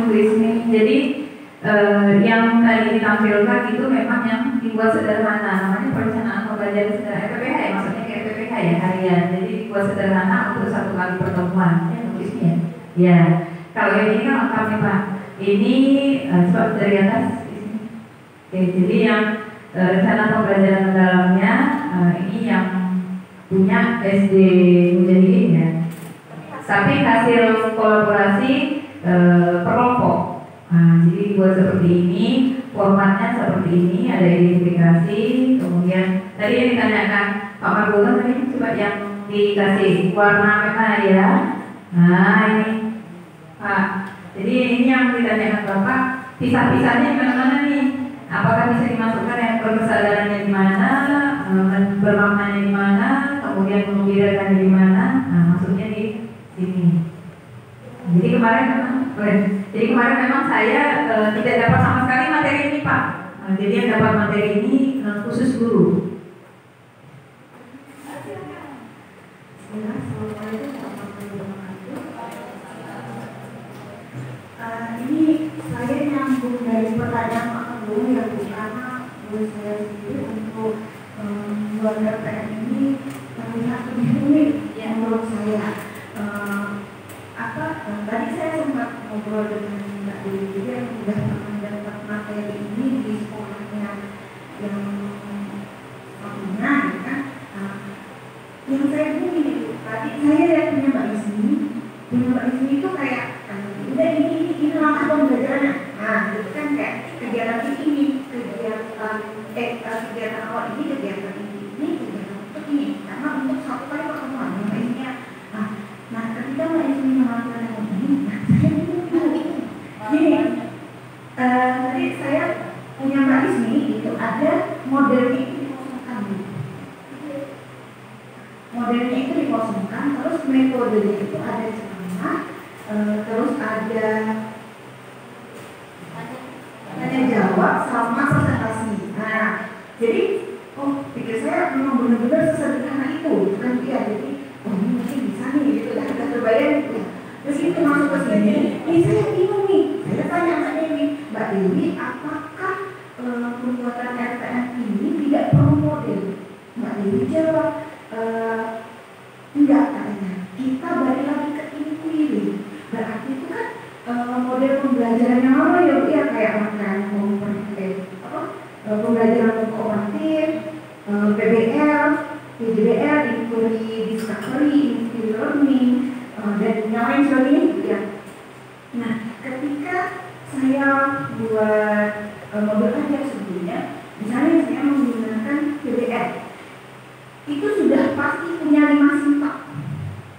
Bu Ismi. Jadi yang tadi ditampilkan itu memang yang dibuat sederhana, namanya perencanaan pembelajaran sederhana FPPH ya, maksudnya kayak FPPH ya harian. Jadi dibuat sederhana untuk 1 kali pertemuan, ya Bu Ismi ya. Ya, kalau yang ini kan lengkap nih Pak. Ini coba dari atas. Oke, jadi yang rencana pembelajaran mendalamnya ini yang punya SD Mujahidin ya. Tapi hasil kolaborasi perlompok. Nah, jadi buat seperti ini, formatnya seperti ini, ada identifikasi, kemudian tadi yang ditanyakan Pak Margono tadi coba yang dikasih warna merah ya. Nah ini Pak, jadi ini yang ditanyakan Bapak, pisah-pisahnya mana-mana nih? Apakah bisa dimasukkan yang berkesadarannya di mana, bermaknanya di mana, kemudian mengembirakannya di mana? Nah, maksudnya di sini. Jadi kemarin memang saya tidak dapat sama sekali materi ini Pak. Jadi yang dapat materi ini khusus guru. Ini saya nyambung dari pertanyaan Pak Guru yang karena buat saya sendiri untuk membuat RPM ini terlihat lebih unik menurut saya. Tadi saya sempat ngobrol dengan Mbak Dewi juga yang sudah mendapat materi ini di sekolahnya yang satunya, ya kan? Yang saya bingung itu tadi saya lihat punya Mbak Ismi itu kayak udah ini langkah pembelajarannya. Nah, itu kan kayak kegiatan ini, kegiatan awal ini, kegiatan ini, kegiatan ini, karena untuk 1 kali pertemuan Mbak Ismi. Nah, ketika Mbak Ismi melakukan gini, tadi saya punya Mbak Ismi itu ada modelnya itu dikosongkan. Modelnya itu dikosongkan, terus metodenya itu ada ceramah, terus ada tanya jawab sama presentasi. Nah, jadi pikir saya memang benar-benar sesederhana itu, kan dia jadi ini mungkin bisa nih gitu kan, kita terbayang gitu. Terus itu masuk ke sini, ini saya bingung nih. Saya tanya Mbak Dewi, apakah pembuatan RPM ini tidak perlu model? Mbak Dewi jawab, enggak katanya. Kita balik lagi ke inquiry. Berarti itu kan model pembelajaran yang lama ya, kayak makan pembelajaran kooperatif, PBL, PJBL, inquiry discovery, inquiry learning, dan yang lain sebagainya gitu ya. Nah, ketika saya buat mobil ajar sebelumnya, misalnya saya menggunakan PBL, itu sudah pasti punya 5 sifat.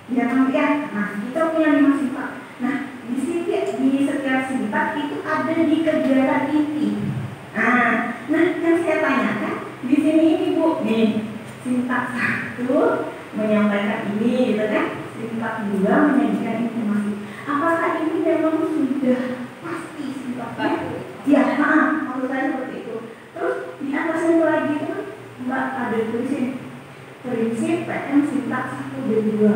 Ya kan ya? Nah, kita punya 5 sifat. Nah, di setiap sifat itu ada di kegiatan inti. Nah, yang saya tanyakan di sini ini Bu, nih sifat 1 menyampaikan ini, gitu kan? Sifat 2 menyajikan informasi. Apakah ini memang sudah pasti sifatnya? Ya, maksud saya seperti itu. Terus di atasnya lagi itu Mbak ada tulisin prinsip PM sifat 1 dan 2,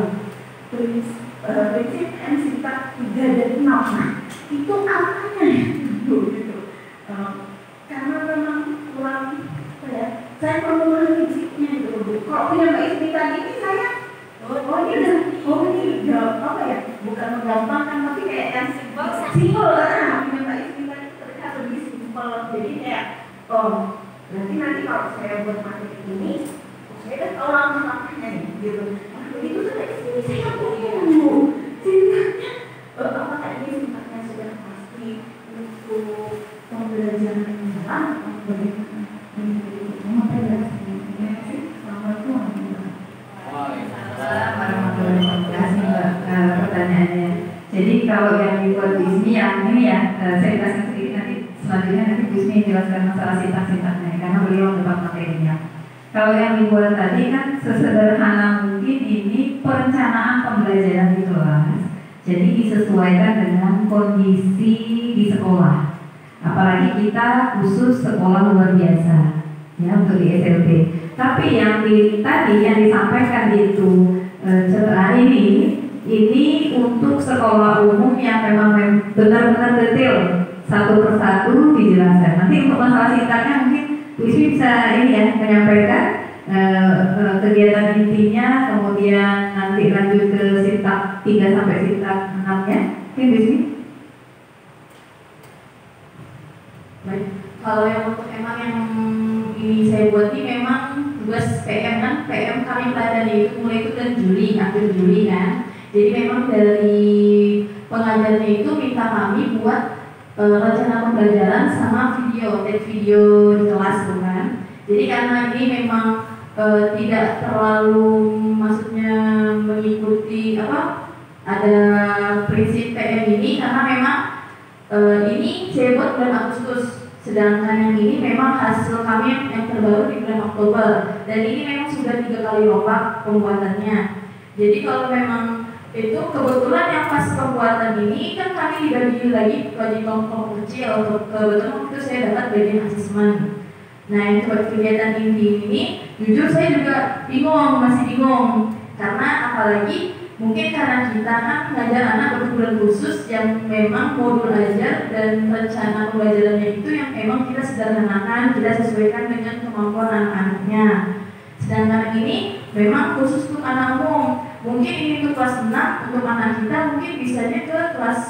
prinsip PM sifat 3 dan 6. Nah, itu apanya gitu. Karena memang kurang saya perlu prinsipnya gitu Bu. Kalau punya Mbak Ismi tadi ini saya ini apa ya, bukan menggampangkan tapi kayak yang simpel punya Mbak Ismi tadi terlihat lebih simpel. Jadi kayak berarti nanti kalau saya buat materi ini saya kan tahu langkah-langkahnya nih gitu. Nah, begitu sudah Ismi saya bingung sifatnya apakah ini sifatnya sudah pasti untuk pembelajaran mendalam atau bagaimana? Pertanyaannya. Jadi kalau yang dibuat di sini yang ini ya, saya jelaskan sedikit nanti selanjutnya nanti Bu Ismi jelaskan masalah sifat-sifatnya karena beliau dapat materinya. Kalau yang dibuat tadi kan sesederhana mungkin ini perencanaan pembelajaran di kelas. Jadi disesuaikan dengan kondisi di sekolah. Apalagi kita khusus sekolah luar biasa ya untuk di SLB. Tapi yang tadi yang disampaikan itu setelah ini untuk sekolah umum yang memang benar-benar detail satu persatu dijelaskan. Nanti untuk masalah singkatnya mungkin Bu Ismi bisa ini ya menyampaikan kegiatan intinya, kemudian nanti lanjut ke sintak 3 sampai sintak 6-nya. Mungkin Bu Ismi? Baik, kalau yang untuk emang yang ini saya buat ini memang tugas PM kan, PM kami peladani itu mulai itu dari Juli, akhir Juli kan. Jadi memang dari pengajarnya itu minta kami buat rencana pembelajaran sama video di kelas tuh kan. Jadi karena ini memang tidak terlalu maksudnya mengikuti ada prinsip PM ini karena memang ini saya buat bulan Agustus, sedangkan yang ini memang hasil kami yang terbaru di bulan Oktober dan ini memang sudah 3 kali rombak pembuatannya. Jadi kalau memang itu kebetulan yang pas pembuatan ini kan kami dibagi lagi bagi kelompok kecil untuk kebetulan itu saya dapat bagian asesmen. Nah yang buat kegiatan inti ini jujur saya juga masih bingung karena apalagi mungkin karena kita kan mengajar anak berkebutuhan khusus yang memang modul ajar dan rencana pembelajarannya itu yang memang kita sederhanakan, kita sesuaikan dengan kemampuan anak-anaknya. Sedangkan ini memang khusus untuk anak umum. Mungkin ini untuk kelas 6, untuk anak kita mungkin bisanya ke kelas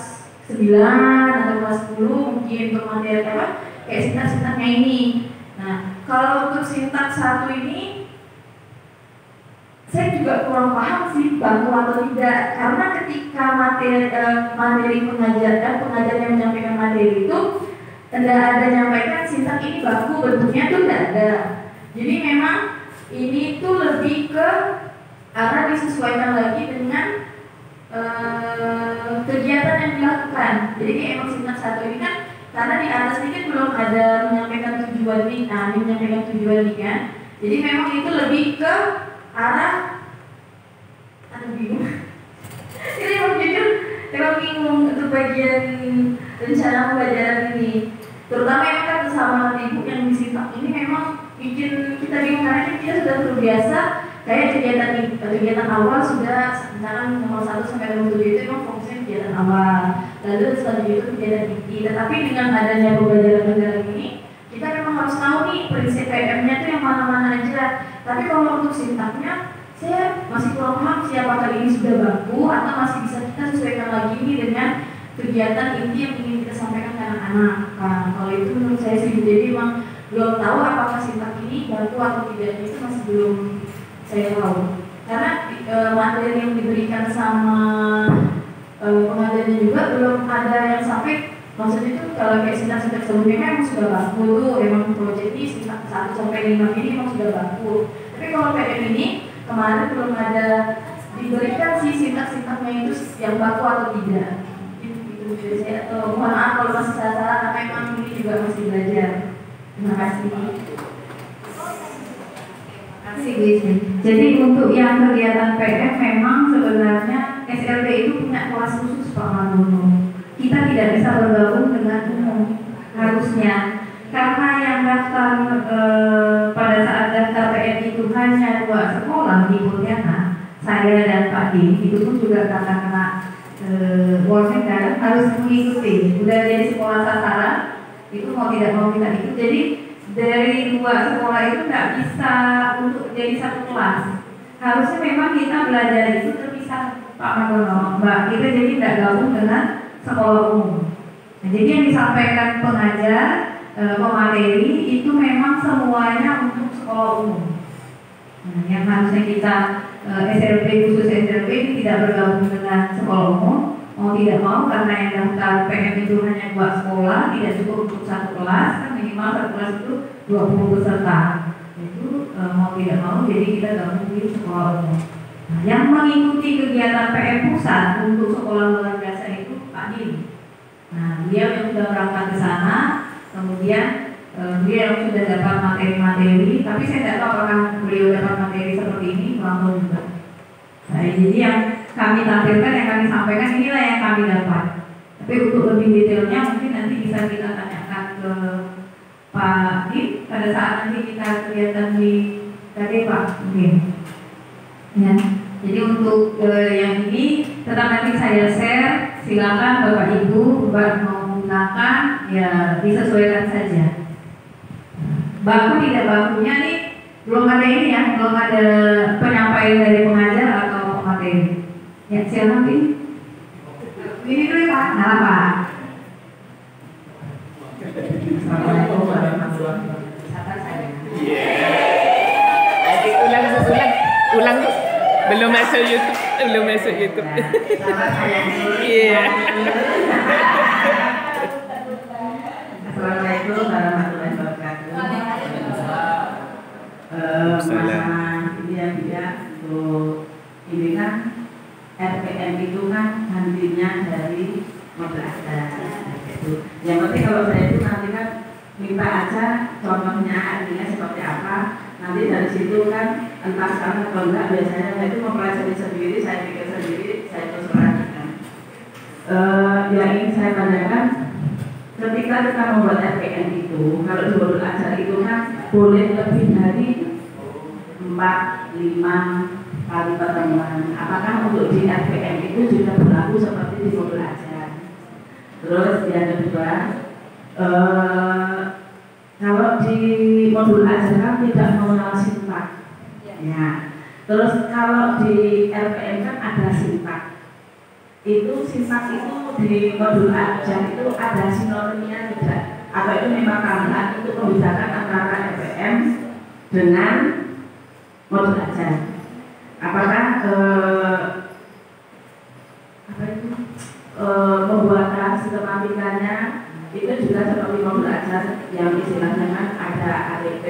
9 atau kelas 10 mungkin untuk materi kayak sintak-sintaknya ini. Nah, kalau untuk sintak 1 ini saya juga kurang paham sih baku atau tidak karena ketika materi pengajar yang menyampaikan materi itu tidak ada menyampaikan sintak ini baku bentuknya itu tidak ada. Jadi memang ini tuh lebih ke arah disesuaikan lagi dengan kegiatan yang dilakukan. Jadi emang sintak 1 ini kan karena di atas ini kan belum ada menyampaikan tujuan nih, menyampaikan tujuan nih kan. Jadi memang itu lebih ke arah bingung. Ini mau jujur, memang bingung untuk bagian rencana pembelajaran ini. Terutama yang kan bersama ibu yang disintak ini memang bikin kita bingung karena kita sudah terbiasa kayak kegiatan awal sudah misalkan nomor 1 sampai nomor 7 itu memang fokusnya kegiatan awal. Lalu selanjutnya itu kegiatan inti. Tetapi dengan adanya pembelajaran ini kita memang harus tahu nih prinsip PM-nya itu yang mana-mana aja. Tapi kalau untuk sintaknya saya masih kurang paham sih apakah ini sudah baku atau masih bisa kita sesuaikan lagi ini dengan kegiatan inti yang ingin kita sampaikan ke anak-anak. Nah, kalau itu menurut saya sih jadi memang belum tahu apakah sintak ini baku atau tidak, itu masih belum saya tahu. Karena materi yang diberikan sama pengajarnya juga belum ada yang sampai. Maksudnya itu kalau kayak sintak-sintak sebelumnya memang sudah baku tuh, emang proyek ini sintak 1 sampai 5 ini memang sudah baku. Tapi kalau kayak ini kemarin belum ada diberikan sih sintak-sintaknya itu yang baku atau tidak. Itu saya mohon maaf kalau masih salah karena memang ini juga masih belajar. Terima kasih. Jadi untuk yang kegiatan PM memang sebenarnya SLB itu punya kelas khusus Pak Margono. Kita tidak bisa bergabung dengan umum harusnya karena yang daftar pada saat daftar PM itu hanya 2 sekolah di Pontianak, saya dan Pak Din, itu pun juga karena kena warning kan harus mengikuti. Udah jadi sekolah sasaran itu mau tidak mau kita ikut. Jadi dari 2 sekolah itu nggak bisa untuk jadi 1 kelas. Harusnya memang kita belajar itu terpisah Pak Margono, Mbak. Kita jadi nggak gabung dengan sekolah umum. Nah, jadi yang disampaikan pengajar pemateri itu memang semuanya untuk sekolah umum. Nah, yang harusnya kita SLB khusus SLB ini tidak bergabung dengan sekolah umum, mau tidak mau karena yang daftar PM itu hanya 2 sekolah, tidak cukup untuk 1 kelas, kan minimal 1 kelas itu 20 peserta. Itu mau tidak mau jadi kita gabung di sekolah umum. Nah, yang mengikuti kegiatan PM pusat untuk sekolah luar biasa itu Pak Din. Nah, dia yang sudah berangkat ke sana, kemudian dia yang sudah dapat materi-materi, tapi saya tidak tahu apakah beliau dapat materi seperti ini, kurang juga. Nah, jadi yang kami tampilkan, yang kami sampaikan inilah yang kami dapat. Tapi untuk lebih detailnya mungkin nanti bisa kita tanyakan ke Pak Din pada saat nanti kita kegiatan di tadi Pak mungkin. Ya. Jadi untuk yang ini Tetap nanti saya share, silakan Bapak Ibu mau menggunakan ya disesuaikan saja. Baku tidak bakunya nih belum ada ini ya, belum ada penyampaian dari pengajar atau pemateri. Ya silakan ini. Ini dulu Pak. Nah, Pak. Assalamualaikum warahmatullahi wabarakatuh. Ulang belum masuk YouTube. Iya. Assalamualaikum warahmatullahi wabarakatuh. Masalah ini ya untuk ini kan RPM itu kan nantinya dari model ajar itu. Yang penting kalau saya itu nanti kan minta aja contohnya artinya seperti apa. Nanti dari situ kan entah sekarang atau enggak biasanya saya itu mempelajari sendiri, saya pikir sendiri, saya terus perhatikan. Yang ingin saya tanyakan, ketika kita membuat RPM itu, kalau di modul ajar itu kan boleh lebih dari 4-5 kali pertemuan. Apakah untuk di RPM itu juga berlaku seperti di modul ajar? Terus yang kedua, kalau di modul ajar kan tidak mengenal sintak, ya. Terus kalau di RPM kan ada sintak. Itu sintak itu di modul ajar itu ada sinonimnya tidak? Atau itu memang tambahan untuk membedakan antara RPM dengan modul ajar? Apakah pembuatan sistematikanya itu juga seperti modul ajar yang istilahnya kan ada ATP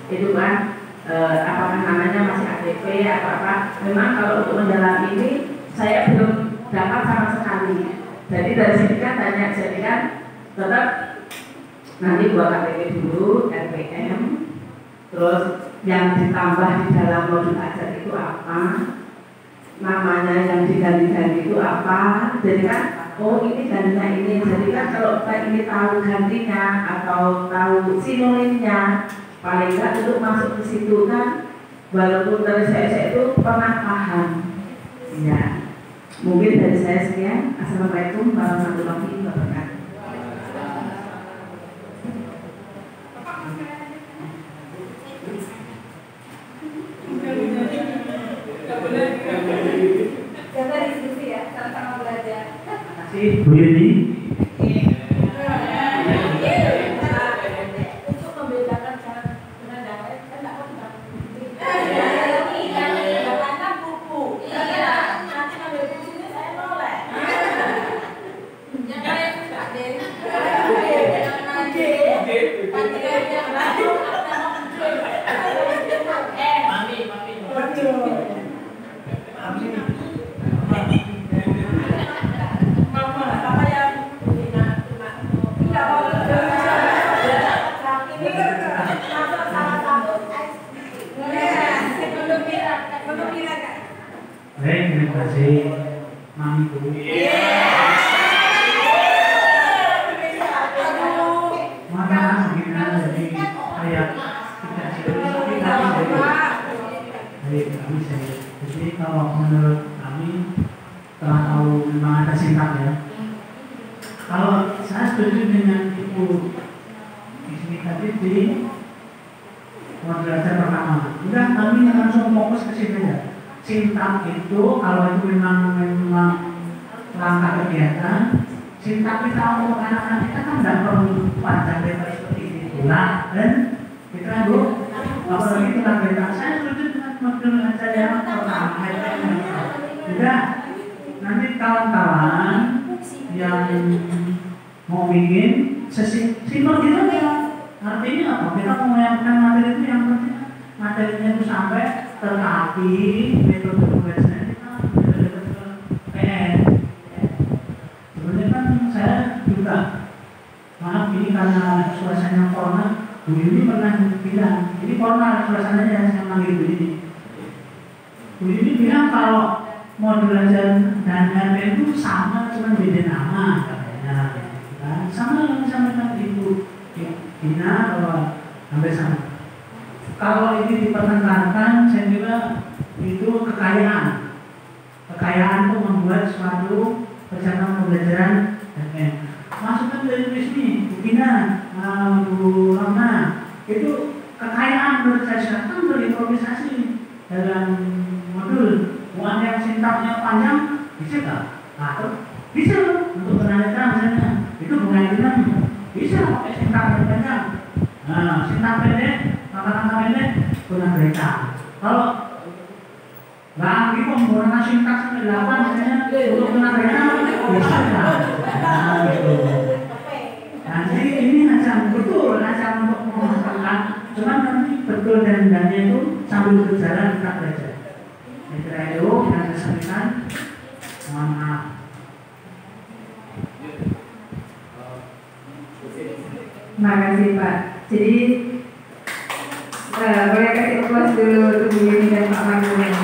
itu kan apakah namanya masih ATP atau apa? Memang kalau untuk mendalami ini saya belum dapat sama sekali. Jadi dari sini kan banyak, jadi kan tetap nanti buat ATP dulu, RPM, terus yang ditambah di dalam modul ajar itu apa, namanya yang diganti-ganti itu apa. Jadi kan oh ini gantinya ini. Jadi kan kalau kita ini tahu gantinya atau tahu sinonimnya, paling nggak untuk masuk ke situ kan, walaupun dari saya itu pernah paham. Ya, mungkin dari saya sekian. Assalamualaikum warahmatullahi wabarakatuh. Kita diskusi ya, sama-sama belajar. Bu Yeni. Untuk membedakan cara dengan yang lain, kan nggak mau karena buku. Iya. Nanti ngambil bukunya saya nolak. Yang lain nggak deh. Yang nanti, nanti yang lain Baik, terima kasih Mami Bu. Maaf, gimana jadi kayak tidak serius dari kami saya. Jadi kalau menurut kami telah tahu memang ada sintak ya. Kalau saya setuju dengan Ibu Ismi tadi di modul ajar pertama. Udah kami langsung fokus ke situ ya. Sintak itu kalau itu memang langkah kegiatan, sintak kita untuk anak-anak kita kan tidak perlu panjang lebar seperti itu lah, dan kita Bu, apalagi itu lah kita. Saya setuju dengan modul ajar yang pertama. Udah nanti kawan-kawan yang mau bikin simpel gitu ya. Artinya apa? Kita menyiapkan materi itu yang penting materinya itu sampai terkaki metode pembelajaran kita metode PN. Sebenarnya kan saya juga maaf ini karena suasana corona, Bu Yuni pernah bilang ini corona suasananya saya manggil Bu Yuni. Bu Yuni bilang kalau modul ajar dan RPM itu sama, cuma beda nama katanya. Kan? Sama yang disampaikan Ibu Dina bahwa sampai sama. Kalau ini dipertentangkan, saya kira itu kekayaan. Kekayaan itu perjalanan pembelajaran FM. Masukan dari Wismi, Bu Gina, Bu Rona, itu kekayaan menurut saya kan berimprovisasi dalam modul. Uang yang sintaknya panjang bisa tak? Atau bisa untuk tunanetra misalnya itu bunga hitam bisa pakai sintak yang panjang. Nah, sintak pendek, kata-kata pendek tunanetra. Kalau nggak kita menggunakan sintak sampai 8 misalnya untuk tunanetra bisa tak? Nah, gitu. Nah, jadi ini aja betul aja untuk menghasilkan. Cuman nanti betul dan tidaknya itu sambil berjalan kita belajar. Saya itu yang saya sampaikan. Mohon maaf. Terima kasih Pak. Jadi boleh kasih applause dulu untuk Bu Yuni dan Pak Magun.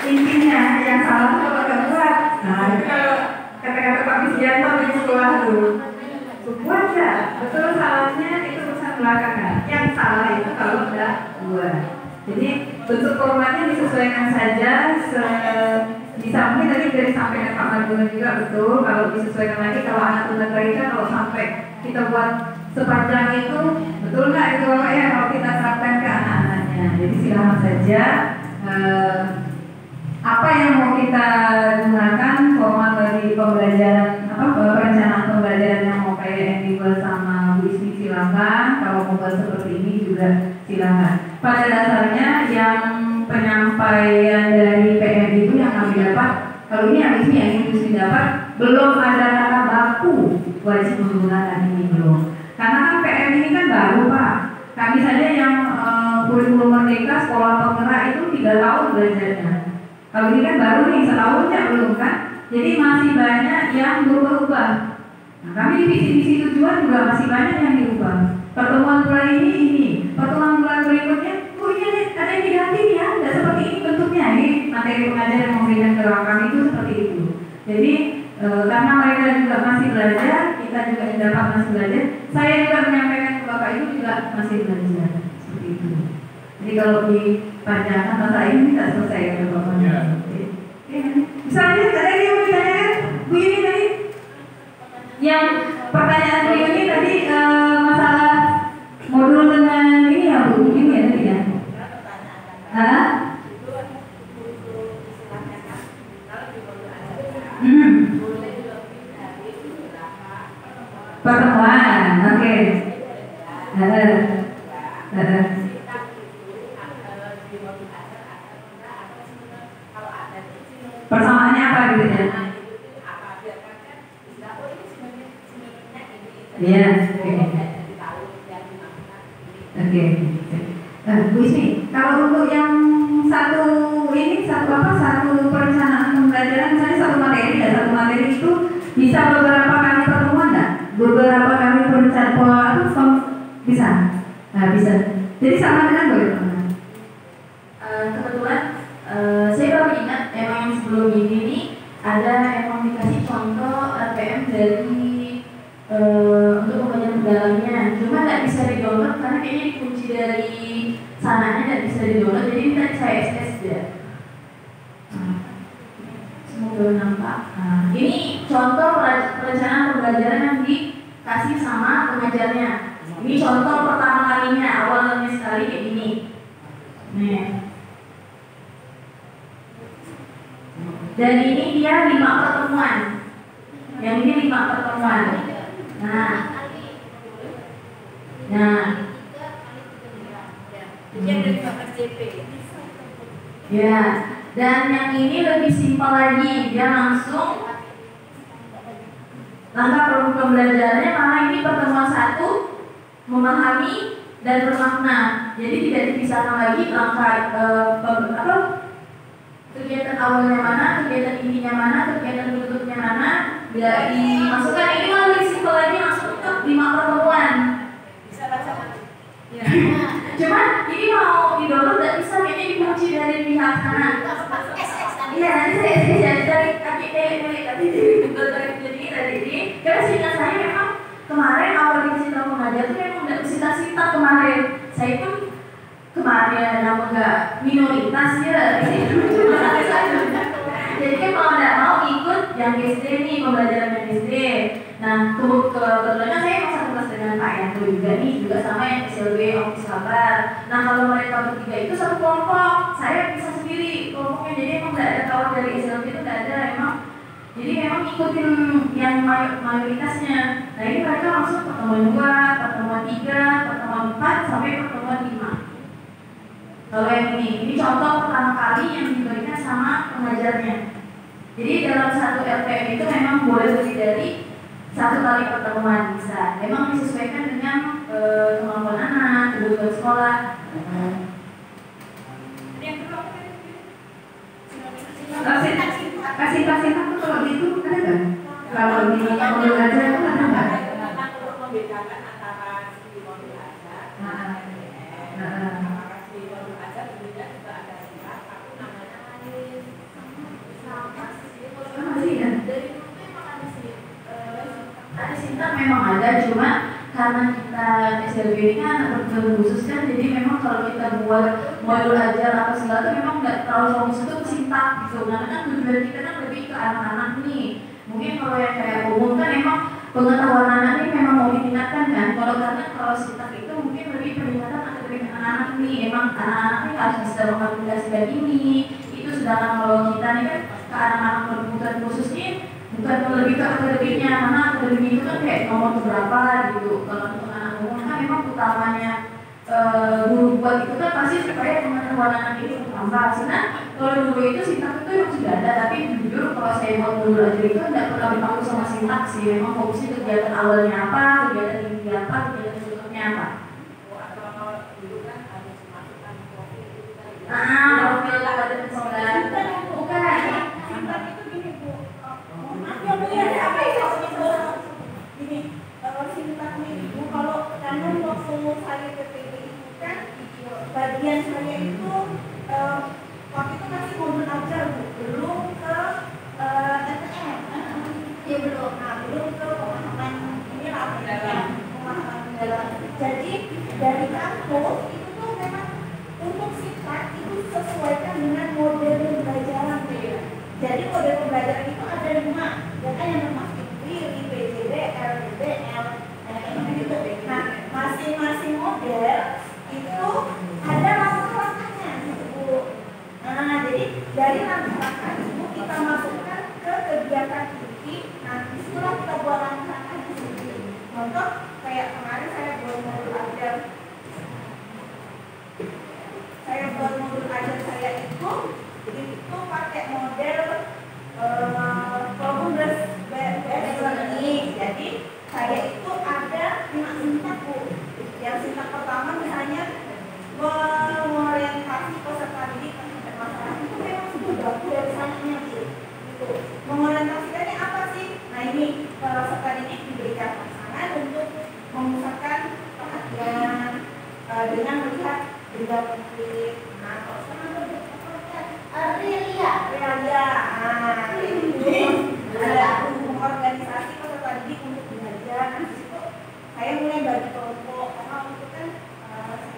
Intinya yang salah itu kalau nggak buat. Nah itu kalau kata-kata Pak Wisdianto di sekolah tuh buat ya. Betul salahnya itu urusan belakangan. Yang salah itu kalau udah buat. Jadi bentuk formatnya disesuaikan saja bisa mungkin tadi sudah disampaikan Pak Magun juga betul kalau disesuaikan lagi kalau anak tunanetra kalau sampai kita buat sepanjang itu betul nggak itu Bapak ya kalau kita terapkan ke anak-anaknya. Jadi silakan saja apa yang mau kita gunakan format dari pembelajaran perencanaan pembelajaran yang mau kayak yang dibuat sama Bu Ismi silakan. Kalau mau buat seperti ini juga silakan. Pada dasarnya yang penyampaian dari PM itu yang kami dapat kalau ini yang Ismi dapat belum ada kata baku wajib menggunakan ini belum. Karena kan PM ini kan baru Pak. Kami saja yang kurikulum merdeka sekolah penggerak itu 3 tahun belajarnya. Kalau ini kan baru nih setahunnya belum kan. Jadi masih banyak yang berubah-ubah. Nah, kami di visi-visi tujuan juga masih banyak yang diubah. Pertemuan bulan ini, pertemuan bulan berikutnya, ini ada yang diganti ya, tidak seperti ini bentuknya. Ini materi pengajar yang memberikan ke kami itu seperti itu. Jadi karena mereka juga masih belajar, kita juga yang dapat masih belajar. Saya juga menyampaikan ke Bapak Ibu juga masih belajar seperti itu. Jadi kalau dipanjangkan masa ini tidak selesai ya Bapak. Ya. Misalnya ada yang mau ditanyakan Bu Yuni tadi, yang pertanyaan Bu Yuni tadi masalah modul dengan ini ya Bu Yuni ya tadi ya. Pertemuan, oke. Persamaannya apa gitu ya? Iya. Oke. Bu Ismi, kalau untuk yang satu perencanaan pembelajaran misalnya satu materi itu bisa beberapa kali pertemuan nggak? Beberapa kali perencanaan bisa? Nah, bisa. Jadi sama dengan bagaimana? Kebetulan saya baru ingat emang sebelum ini nih ada emang dikasih contoh RPM dari untuk pembelajaran dalamnya. Cuma nggak bisa di-download karena kayaknya dikunci dari sananya nggak bisa di-download. Jadi minta saya SS ya. Semoga nampak. Ini contoh perencanaan pembelajaran yang dikasih sama pengajarnya. Ini contoh pertama kalinya, awalnya sekali kayak gini. Nih. Dan ini dia 5 pertemuan. Yang ini 5 pertemuan. Nah. Ya, dan yang ini lebih simpel lagi. Dia langsung langkah pembelajarannya karena ini pertemuan 1 memahami dan bermakna. Jadi tidak dipisahkan lagi langkah kegiatan awalnya mana, kegiatan intinya mana, kegiatan bentuknya mana. Tidak dimasukkan ini malah lebih simpel lagi langsung ke 5 pertemuan. Bisa baca ya. Cuman ini mau di-download tidak bisa, kayaknya dikunci dari pihak sana. Iya, nanti saya dari KKT tapi jadi dari ini. Karena seingat saya memang kemarin awal dikasih tahu pengajar itu memang nggak disita-sita kemarin. Saya pun kemarin namun nggak minoritas ya. Jadi kan kalau nggak mau ikut yang SD nih, pembelajaran yang SD. Nah, kebetulan saya emang satu kelas dengan Pak Yanto juga nih, juga sama yang SLB Office Kabar. Nah, kalau mereka bertiga itu satu kelompok, saya bisa sendiri kelompoknya, jadi emang nggak ada tawar dari SLB itu nggak ada emang. Jadi memang ikutin yang mayoritasnya. Nah, ini mereka langsung pertemuan 2, pertemuan 3, pertemuan 4 sampai pertemuan 5. Kalau yang ini contoh pertama kali yang diberikan sama pengajarnya. Jadi dalam satu LPM itu memang boleh lebih dari 1 kali pertemuan bisa. Memang disesuaikan dengan kemampuan anak, kebutuhan sekolah. Kasih singkat tuh kalau gitu ada nggak? Kalau di modul aja itu ada nggak? Untuk membedakan antara si modul aja, si modul aja berbeda juga ada singkat, tapi namanya lain. Sama Masih ya? Dari dulu memang ada sih. Ada singkat memang ada, cuma karena kita SLB ini kan anak berkebutuhan khusus kan, jadi memang kalau kita buat modul ajar atau segala itu memang nggak terlalu fokus itu ke sintak gitu. Karena kan tujuan kita kan lebih ke anak-anak nih. Mungkin kalau yang kayak umum kan memang pengetahuan anak ini memang mau ditingkatkan kan. Kalau sintak itu mungkin lebih peningkatan akademik anak-anak nih. Emang anak-anak ini harus bisa mengaplikasikan ini. Itu sedangkan kalau kita nih kan ke anak-anak berkebutuhan khusus ini bukan lebih ke akademiknya, karena akademik itu kan kayak nomor berapa gitu. Kalau untuk anak umum kan memang utamanya guru buat itu kan pasti supaya pengetahuan anak ini bertambah. Karena kalau dulu itu sintak itu yang sudah ada, tapi jujur kalau saya buat modul aja itu tidak pernah berpaku sama sintak sih. Memang fokusnya kegiatan awalnya apa, kegiatan inti apa, kegiatan tutupnya apa. kalau dulu kan harus masukkan profil itu kan. Profil ada persoalan. Bukan. Sintak itu gini Bu, maaf ya Bu ya, apa itu gini, sintaknya Ibu kalau karena waktu saya ke PB itu kan bagian saya itu waktu itu masih modul ajar Bu, belum ke STM, ya belum, belum ke pemahaman ini lah, pemahaman mendalam. Jadi dari kampus itu tuh memang untuk sintak itu sesuaikan dengan model pembelajaran Bu ya. Jadi model pembelajaran itu ada 5, dan yang termasuk PIRI, PJD, LDB, L, gitu. Nah, masing-masing model itu ada langkah-langkahnya gitu Bu. Nah, jadi dari langkah-langkah itu kita masukkan ke kegiatan inti. Nah, disitulah kita buat langkah-langkahnya sendiri. Contoh kayak kemarin saya buat modul ajar. Saya itu pakai model progress based learning. Jadi saya itu ada 5 sintak Bu. Yang sintak pertama misalnya mengorientasi peserta didik terhadap masalah itu memang sudah dari sananya gitu. Mengorientasikannya apa sih? Nah ini peserta didik diberikan pasangan untuk memusatkan perhatian dengan melihat benda konflik. Nah kalau sekarang realia, ada organisasi peserta didik untuk belajar. Nah di situ saya mulai bagi kelompok karena itu kan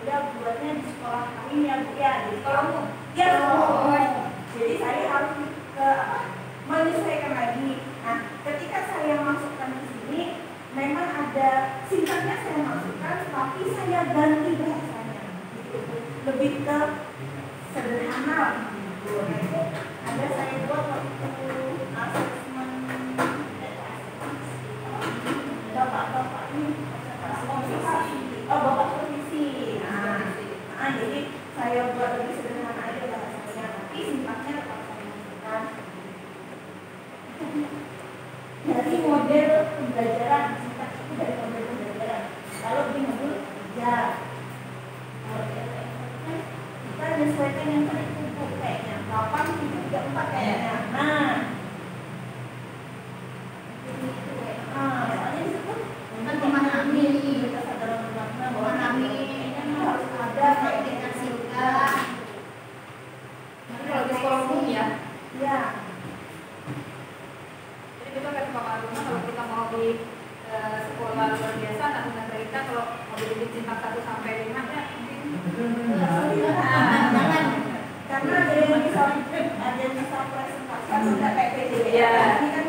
saya buatnya di sekolah kami ya Bu ya, di sekolahmu ya. Jadi saya harus menyesuaikan lagi. Nah ketika saya masukkan ke sini memang ada singkatnya saya masukkan, tapi saya ganti bahasanya lebih ke sederhana gitu. Nah itu ada saya buat waktu asesmen bapak-bapak ini bapak posisi. Nah jadi saya buat lebih sederhana aja bahasanya, tapi sifatnya tetap saya masukkan dari model pembelajaran. Singkat itu dari model pembelajaran. Kalau di modul ajar kita menyesuaikan yang tadi kumpul kayaknya 8, 7, 3, 4 kayaknya. Nah soalnya disitu kan memahami kita sadar memahami harus ada kayak dengan singkat. Nanti kalau di sekolah umum ya. Ya. Jadi kita kayak kalau kita mau di sekolah luar biasa, nah kita kalau mau bikin sintak 1 sampai 5 ya karena ada yang bisa presentasi atau enggak kayak PJJ. Ini kan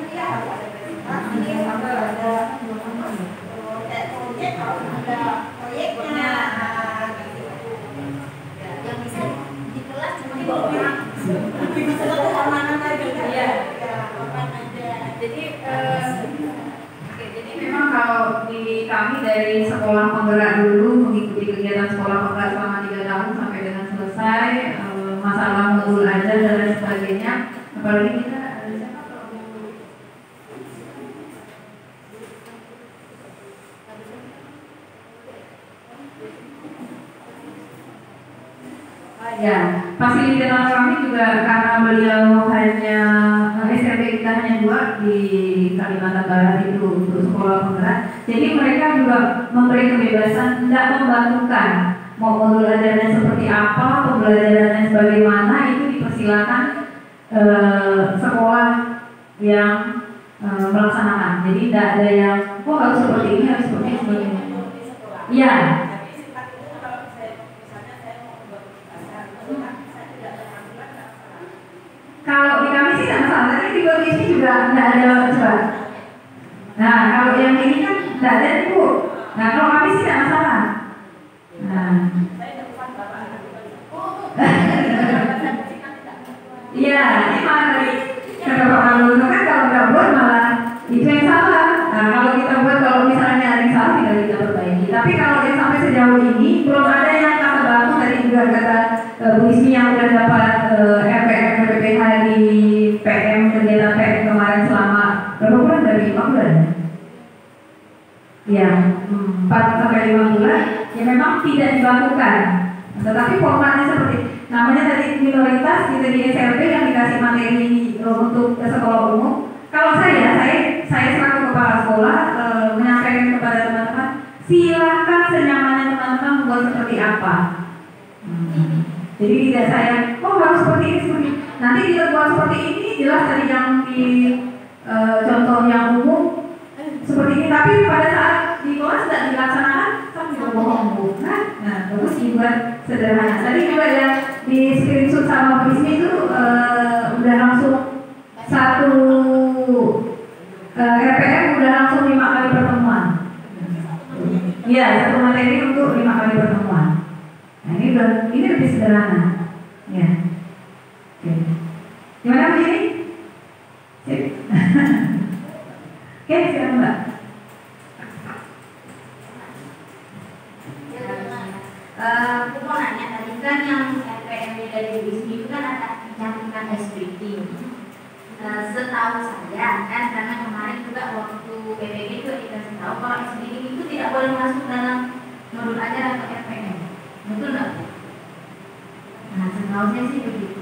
kami dari sekolah penggerak dulu mengikuti kegiatan sekolah penggerak selama 3 tahun sampai dengan selesai, masalah modul ajar dan lain sebagainya. Apalagi kita ada siapa? Ya, fasilitator kami juga karena beliau hanya SMP kita hanya 2 di Kalimantan Barat itu untuk sekolah penggerak. Jadi mereka juga memberi kebebasan, tidak membantukan mau modul ajarnya seperti apa, pembelajarannya sebagaimana itu dipersilakan sekolah yang melaksanakan. Jadi tidak ada yang harus seperti ini, harus seperti ini. Iya. Kalau di kami sih tidak masalah, tapi di ini juga tidak ada coba. Nah, kalau yang ini kan tidak ada ibu. Nah, kalau kami sih tidak masalah. Nah, iya, ini malah dari kata Pak Malu kan kalau nggak buat malah itu yang salah. Nah, kalau kita buat kalau misalnya ada yang salah tinggal kita perbaiki. Tapi kalau yang sampai sejauh ini belum ada yang kata baku tadi juga kata Bu Ismi yang sudah dapat RPM PPH di PM kegiatan PM kemarin selama berapa bulan, dari 5 bulan? Ya, 4 sampai 5 bulan. Ya memang tidak dibakukan. Tetapi formatnya seperti namanya tadi minoritas gitu di SLB yang dikasih materi untuk sekolah umum. Kalau saya selaku kepala sekolah menyampaikan kepada teman-teman, silakan senyamannya teman-teman membuat seperti apa. Jadi tidak saya, harus seperti ini, seperti ini. Nanti kita buat seperti ini, jelas dari yang di contoh yang umum seperti ini. Tapi pada saat di kelas tidak dilaksanakan, sampai bohong bukan. Nah, terus dibuat sederhana. Tadi juga ya di screenshot sama Bu Ismi itu udah langsung satu RPM udah langsung 5 kali pertemuan. Iya, satu materi untuk 5 kali pertemuan. Nah, ini lebih sederhana. Ya. Oke. Gimana Bu Ini? Sip. Oke, silakan Mbak. Aku mau nanya tadi kan yang RPM dari Bu Ismi itu kan ada pencantikan SPT. Setahu saya kan karena kemarin juga waktu PPG itu dikasih tahu kalau SPT itu tidak boleh masuk dalam modul ajar atau RPM. Betul nggak? Nah, setahu saya sih begitu.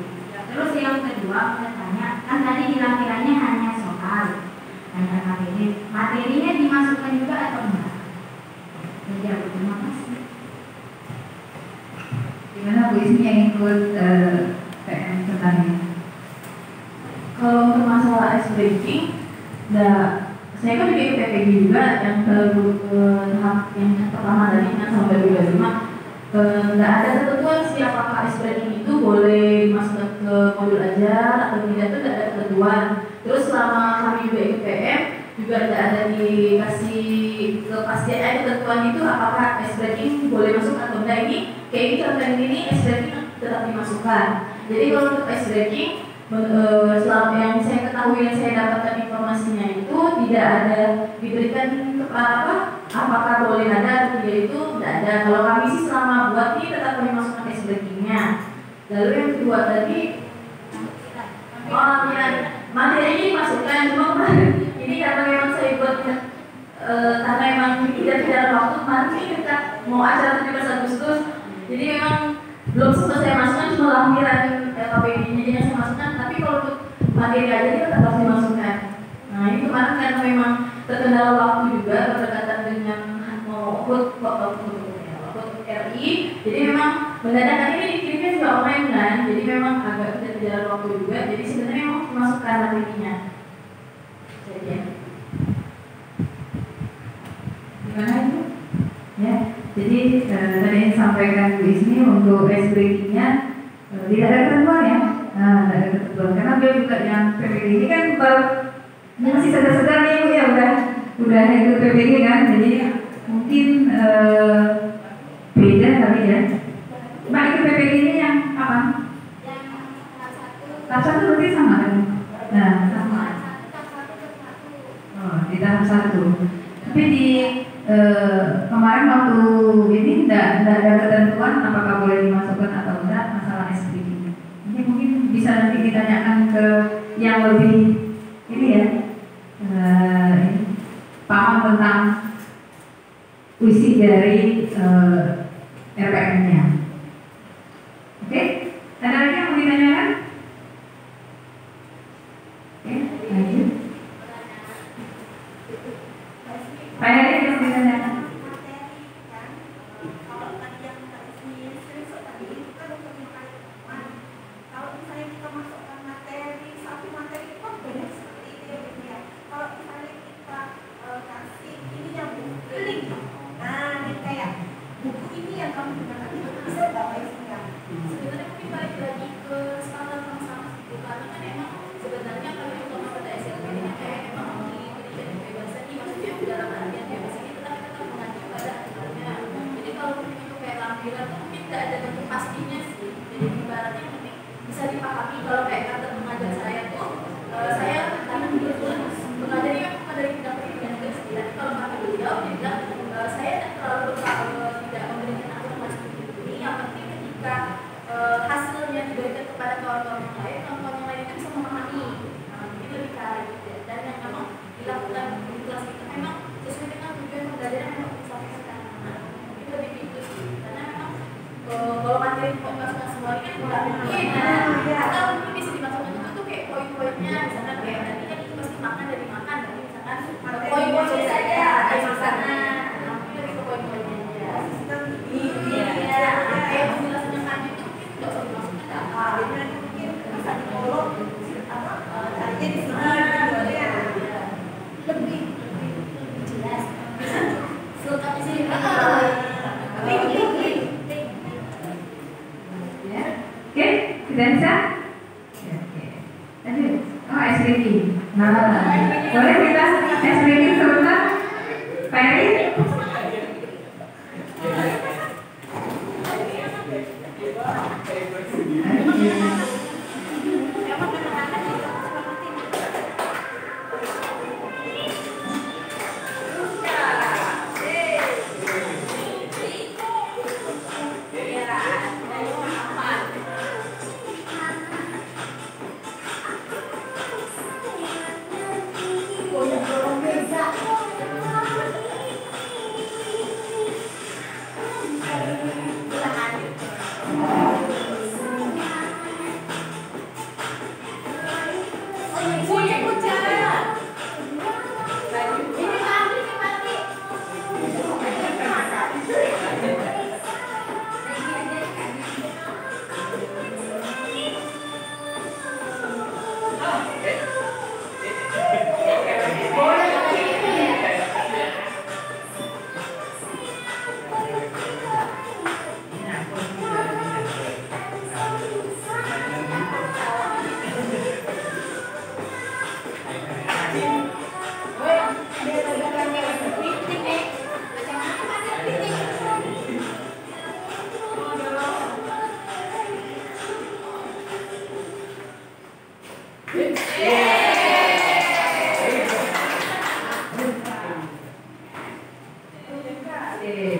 Terus yang kedua, saya tanya, kan tadi di lampirannya hanya soal, hanya materi. Materinya dimasukkan juga atau enggak? Jadi, terima kasih. Gimana Bu Ismi yang ikut PM tentangnya? Kalau untuk masalah ice breaking, saya kan juga ikut PPG juga yang tahap yang pertama tadi yang sampai 25. Nggak ada ketentuan sih apakah ice breaking itu boleh masuk ke modul ajar atau tidak, itu nggak ada ketentuan. Terus selama kami juga ikut PM juga tidak ada dikasih kepastian ketentuan itu apakah ice breaking boleh masuk atau enggak. Ini kayak ini contoh ini ice breaking tetap dimasukkan. Jadi kalau untuk ice breaking selama yang saya ketahui, yang saya dapatkan informasinya itu tidak ada diberikan apakah boleh ada atau tidak, itu tidak ada. Kalau kami sih selama buat ini tetap kami masukkan ice breakingnya. Lalu yang kedua tadi materi ini masukkan, cuma ini karena memang saya buatnya karena memang tidak ada waktu kemarin ini kita mau acara 17 Agustus, jadi memang belum sempat saya masukkan, cuma lampiran KPD-nya yang saya masukkan. Tapi kalau untuk materi aja itu tetap harus dimasukkan. Nah ini kemarin karena memang terkendala waktu juga berdekatan dengan mau hut RI, jadi memang mendadak ini dikirimnya juga online kan, jadi memang agak tidak berjalan waktu juga. Jadi sebenarnya mau dimasukkan materinya. Jadi gimana itu? Ya, jadi tadi yang disampaikan Bu Ismi untuk ice breaking-nya tidak ada ketentuan ya. Nah, tidak ada ketentuan karena dia juga yang PPG ini kan baru masih sedar-sedar nih Bu ya, udah ikut PPG kan, jadi mungkin beda kali ya. Mbak ikut PPG ini yang apa? Tahap 1 berarti sama kan? Nah, sama. Oh, di tahap 1. Tapi di kemarin waktu ini tidak ada ketentuan apakah boleh dimasukkan atau enggak masalah SPG. Ini mungkin bisa nanti ditanyakan ke yang lebih ini ya, paham tentang isi dari RPM-nya. Oke, ada lagi yang mau ditanyakan? Oke, lanjut. Pak Heri yang mau ditanyakan?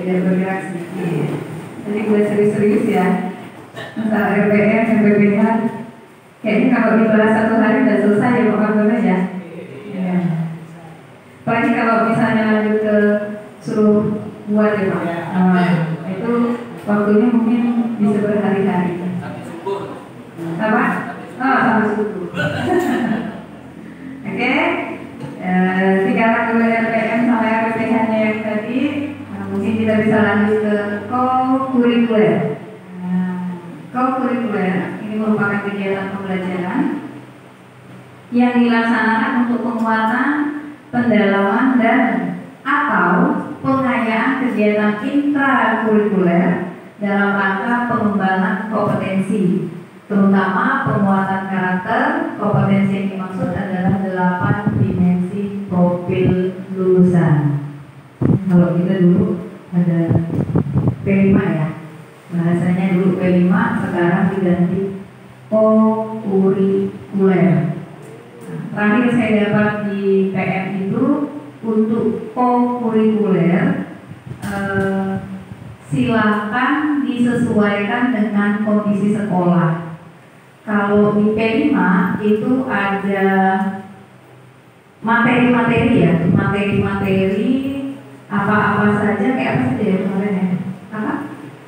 Biar bergerak sedikit. Jadi gue serius-serius ya. Masalah RPM, RPPH. Kayaknya kalau dibahas satu hari udah selesai ya Pak Guna ya. Ya. Apalagi kalau misalnya lanjut ke suruh buat ya Pak. Itu waktunya mungkin bisa berhari-hari. Apa? Oh, sampai subuh. Oke. Tinggal dulu RPM sama RPPH-nya yang tadi. Mungkin kita bisa lanjut ke co-kurikuler. Co-kurikuler ini merupakan kegiatan pembelajaran yang dilaksanakan untuk penguatan, pendalaman dan atau pengayaan kegiatan intrakurikuler dalam rangka pengembangan kompetensi, terutama penguatan karakter. Kompetensi yang dimaksud adalah 8 dimensi profil lulusan. Kalau kita dulu ada P5 ya, bahasanya dulu P5, sekarang diganti co-kurikuler. Terakhir saya dapat di PM itu untuk co-kurikuler silakan disesuaikan dengan kondisi sekolah. Kalau di P5 itu ada materi-materi ya, materi-materi apa-apa saja, kayak apa saja ya kemarin ya? Apa?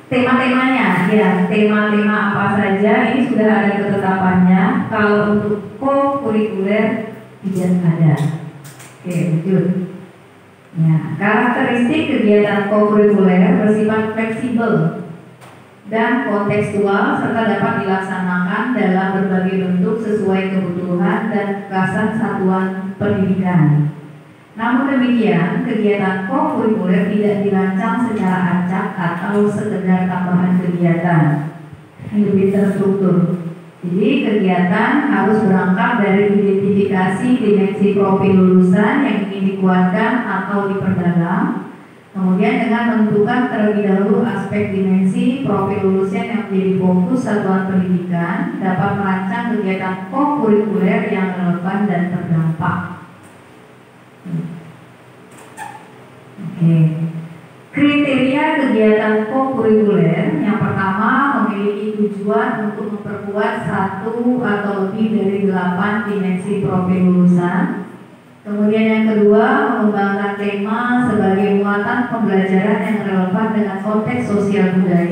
Tema-temanya, ya, tema-tema apa saja ini sudah ada ketetapannya. Kalau untuk co-kurikuler tidak ada. Oke, lanjut. Ya, karakteristik kegiatan co-kurikuler bersifat fleksibel dan kontekstual serta dapat dilaksanakan dalam berbagai bentuk sesuai kebutuhan dan kekasan satuan pendidikan. Namun demikian, kegiatan co-kurikuler tidak dirancang secara acak atau sekedar tambahan kegiatan. Ini lebih terstruktur. Jadi kegiatan harus berangkat dari identifikasi dimensi profil lulusan yang ingin dikuatkan atau diperdalam. Kemudian dengan menentukan terlebih dahulu aspek dimensi profil lulusan yang menjadi fokus satuan pendidikan, dapat merancang kegiatan co-kurikuler yang relevan dan terdampak. Oke. Kriteria kegiatan co-kurikuler yang pertama memiliki tujuan untuk memperkuat satu atau lebih dari 8 dimensi profil lulusan. Kemudian yang kedua, mengembangkan tema sebagai muatan pembelajaran yang relevan dengan konteks sosial budaya